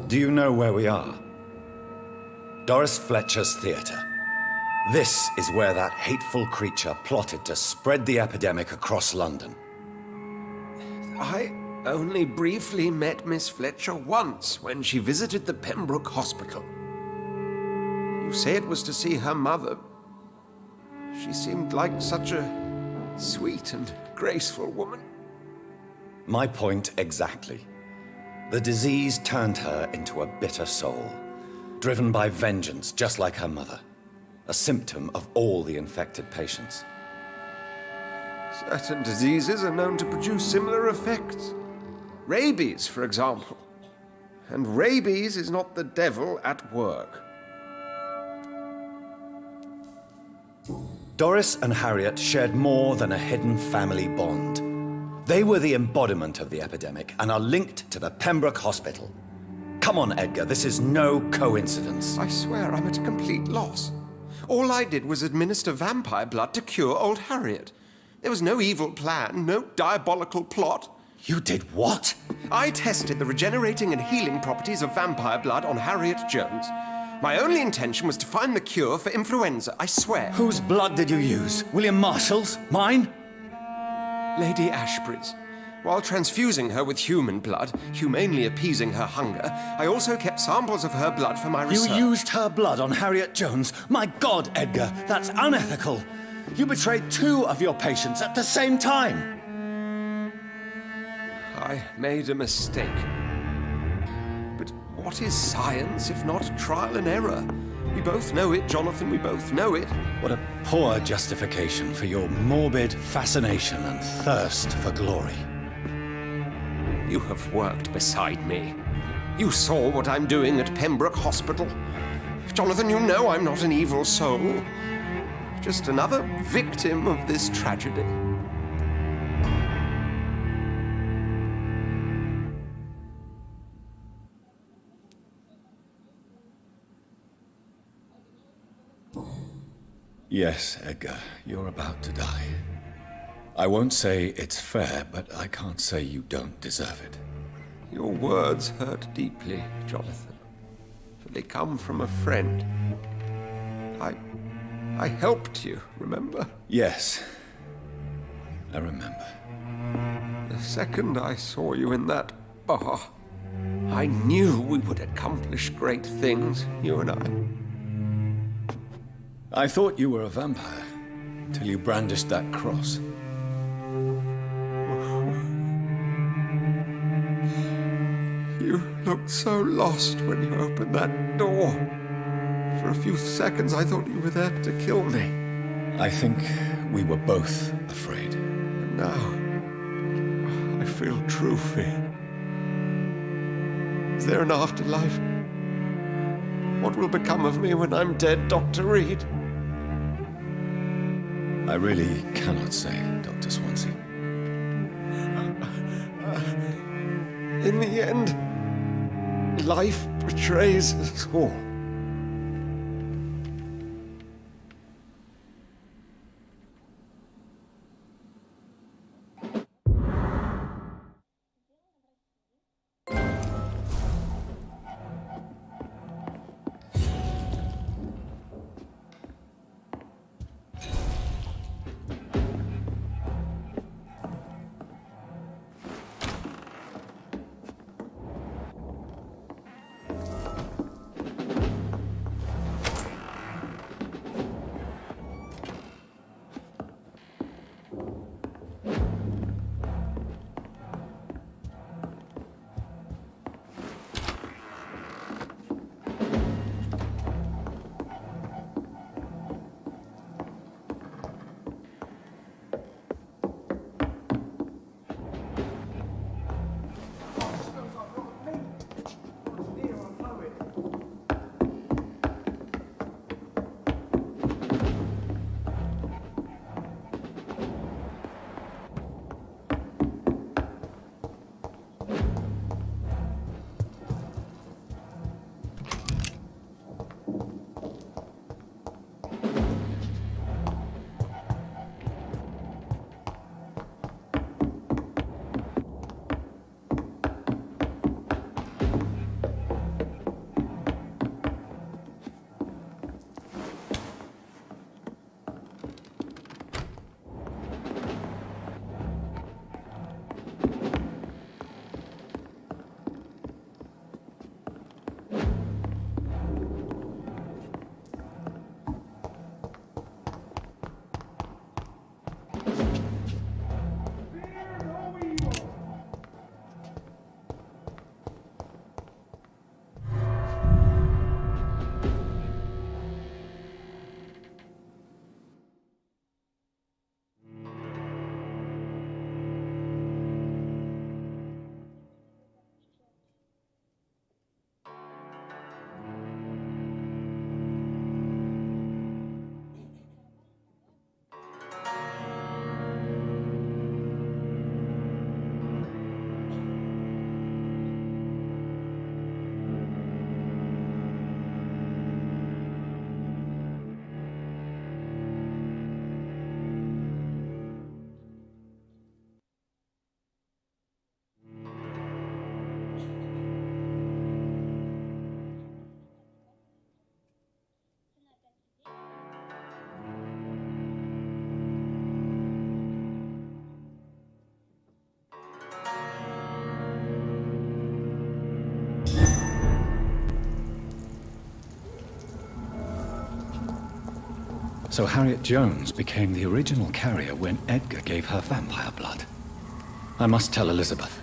Do you know where we are? Doris Fletcher's theatre. This is where that hateful creature plotted to spread the epidemic across London. I only briefly met Miss Fletcher once when she visited the Pembroke Hospital. You say it was to see her mother. She seemed like such a sweet and graceful woman. My point exactly. The disease turned her into a bitter soul, driven by vengeance just like her mother. A symptom of all the infected patients. Certain diseases are known to produce similar effects. Rabies, for example. And rabies is not the devil at work. Doris and Harriet shared more than a hidden family bond. They were the embodiment of the epidemic and are linked to the Pembroke Hospital. Come on, Edgar, this is no coincidence. I swear I'm at a complete loss. All I did was administer vampire blood to cure old Harriet. There was no evil plan, no diabolical plot. You did what? I tested the regenerating and healing properties of vampire blood on Harriet Jones. My only intention was to find the cure for influenza, I swear. Whose blood did you use? William Marshall's? Mine? Lady Ashbury's. While transfusing her with human blood, humanely appeasing her hunger, I also kept samples of her blood for my research. You used her blood on Harriet Jones? My God, Edgar, that's unethical. You betrayed 2 of your patients at the same time. I made a mistake. But what is science if not trial and error? We both know it, Jonathan, we both know it. What a poor justification for your morbid fascination and thirst for glory. You have worked beside me. You saw what I'm doing at Pembroke Hospital. Jonathan, you know I'm not an evil soul. Just another victim of this tragedy. Yes, Edgar, you're about to die. I won't say it's fair, but I can't say you don't deserve it. Your words hurt deeply, Jonathan, for they come from a friend. I helped you, remember? Yes, I remember. The second I saw you in that bar, I knew we would accomplish great things, you and I. I thought you were a vampire, till you brandished that cross. You looked so lost when you opened that door. For a few seconds, I thought you were there to kill me. I think we were both afraid. And now, I feel true fear. Is there an afterlife? What will become of me when I'm dead, Dr. Reed? I really cannot say, Dr. Swansea. In the end, life betrays us all. So Harriet Jones became the original carrier when Edgar gave her vampire blood. I must tell Elizabeth.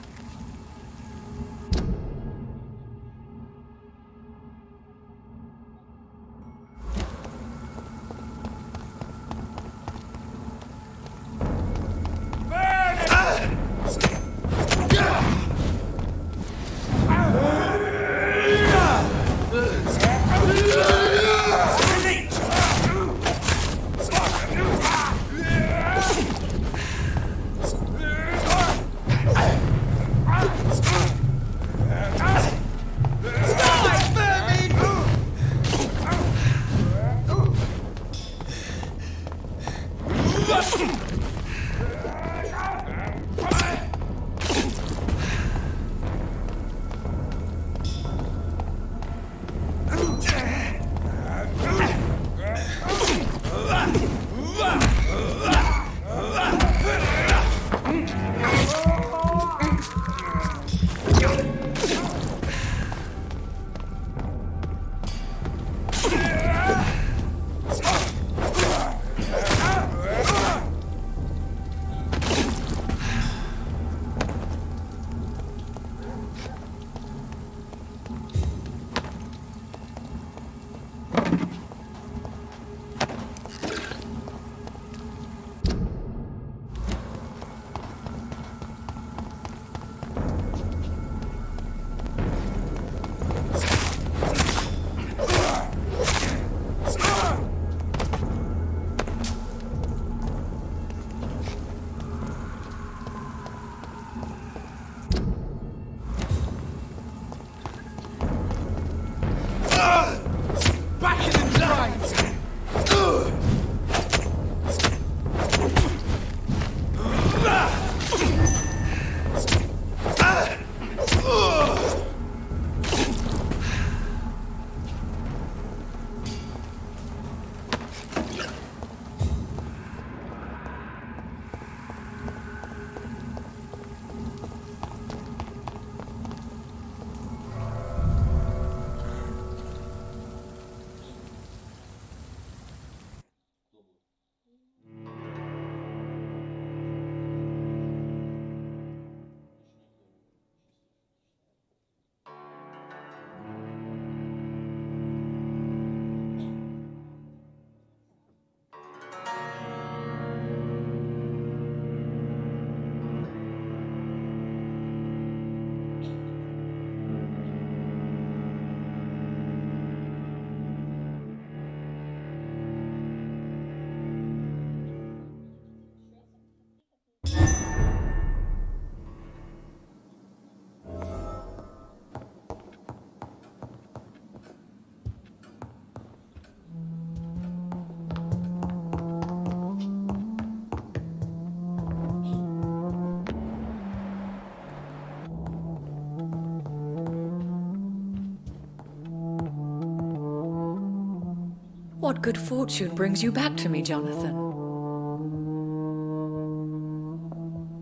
What good fortune brings you back to me, Jonathan?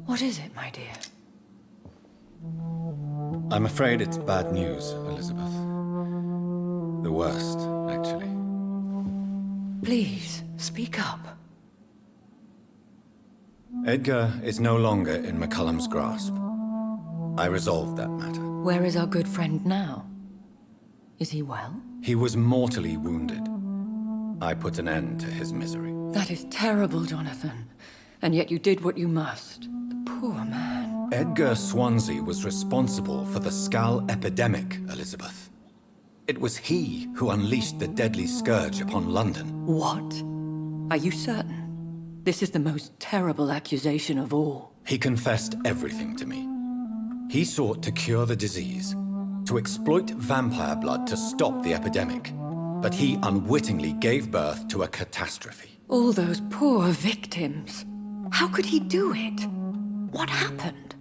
What is it, my dear? I'm afraid it's bad news, Elizabeth. The worst, actually. Please, speak up. Edgar is no longer in McCullum's grasp. I resolved that matter. Where is our good friend now? Is he well? He was mortally wounded. I put an end to his misery. That is terrible, Jonathan. And yet you did what you must. The poor man. Edgar Swansea was responsible for the Skal epidemic, Elizabeth. It was he who unleashed the deadly scourge upon London. What? Are you certain? This is the most terrible accusation of all. He confessed everything to me. He sought to cure the disease, to exploit vampire blood to stop the epidemic. But he unwittingly gave birth to a catastrophe. All those poor victims. How could he do it? What happened?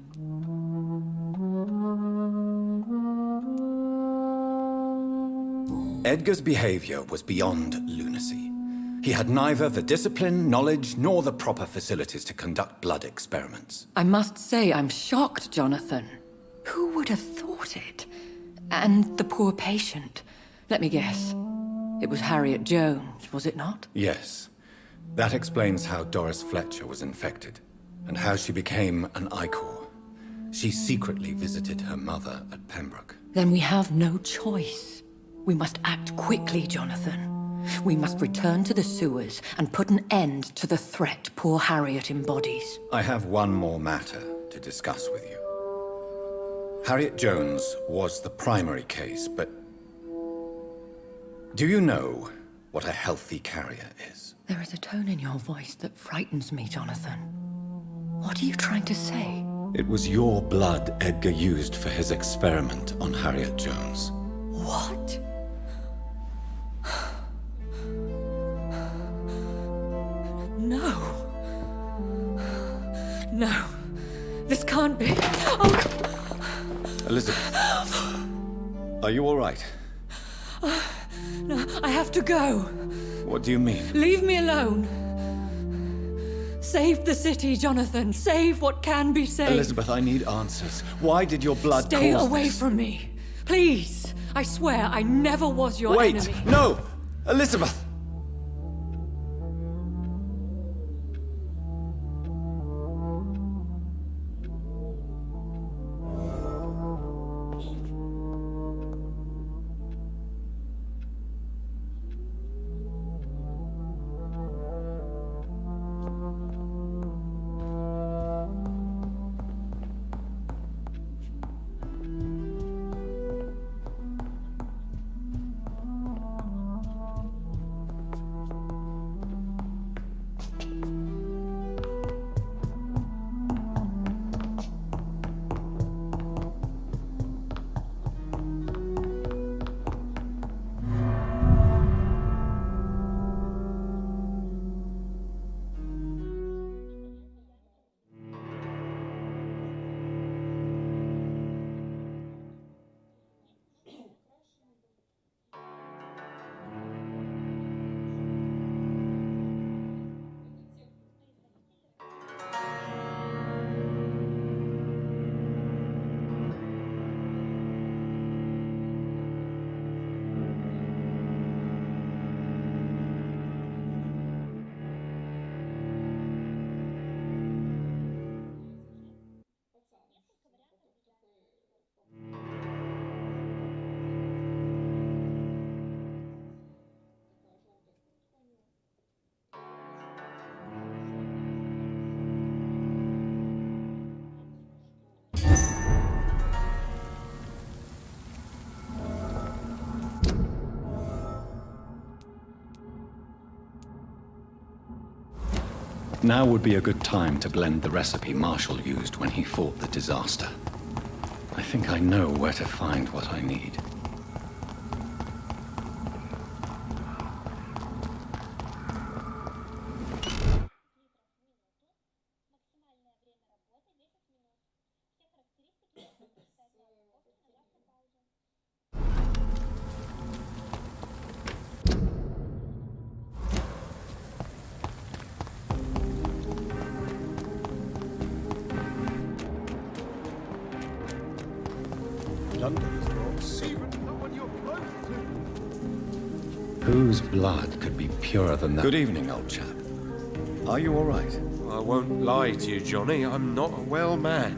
Edgar's behavior was beyond lunacy. He had neither the discipline, knowledge, nor the proper facilities to conduct blood experiments. I must say I'm shocked, Jonathan. Who would have thought it? And the poor patient. Let me guess. It was Harriet Jones, was it not? Yes. That explains how Doris Fletcher was infected, and how she became an Ichor. She secretly visited her mother at Pembroke. Then we have no choice. We must act quickly, Jonathan. We must return to the sewers and put an end to the threat poor Harriet embodies. I have one more matter to discuss with you. Harriet Jones was the primary case, but do you know what a healthy carrier is? There is a tone in your voice that frightens me, Jonathan. What are you trying to say? It was your blood Edgar used for his experiment on Harriet Jones. What? No. No. This can't be. Oh. Elizabeth. Are you all right? No, I have to go. What do you mean? Leave me alone. Save the city, Jonathan. Save what can be saved. Elizabeth, I need answers. Why did your blood Stay cause away this? from me. Please. I swear I never was your enemy. Wait! No! Elizabeth! Now would be a good time to blend the recipe Marshall used when he fought the disaster. I think I know where to find what I need. London's books. Whose blood could be purer than that? Good evening, old chap. Are you all right? I won't lie to you, Johnny. I'm not a well man.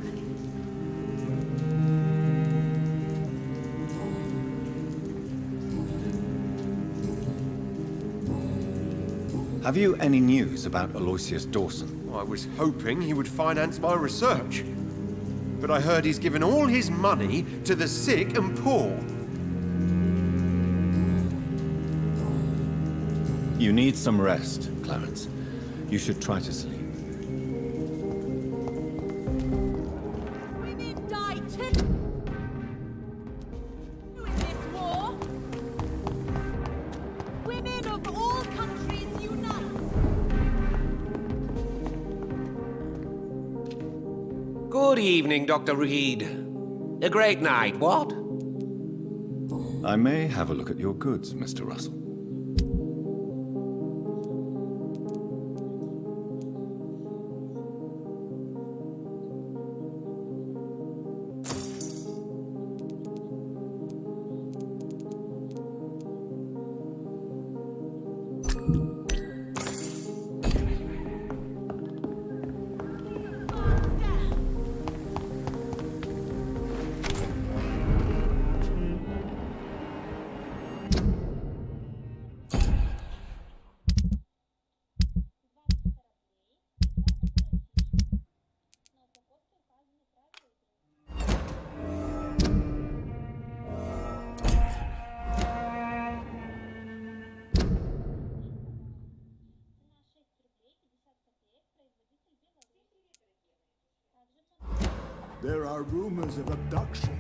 Have you any news about Aloysius Dawson? I was hoping he would finance my research. But I heard he's given all his money to the sick and poor. You need some rest, Clarence. You should try to sleep. Women die too in this war. Women of all countries unite. Good evening, Dr. Reed. A great night, what? I may have a look at your goods, Mr. Russell. There are rumors of abduction.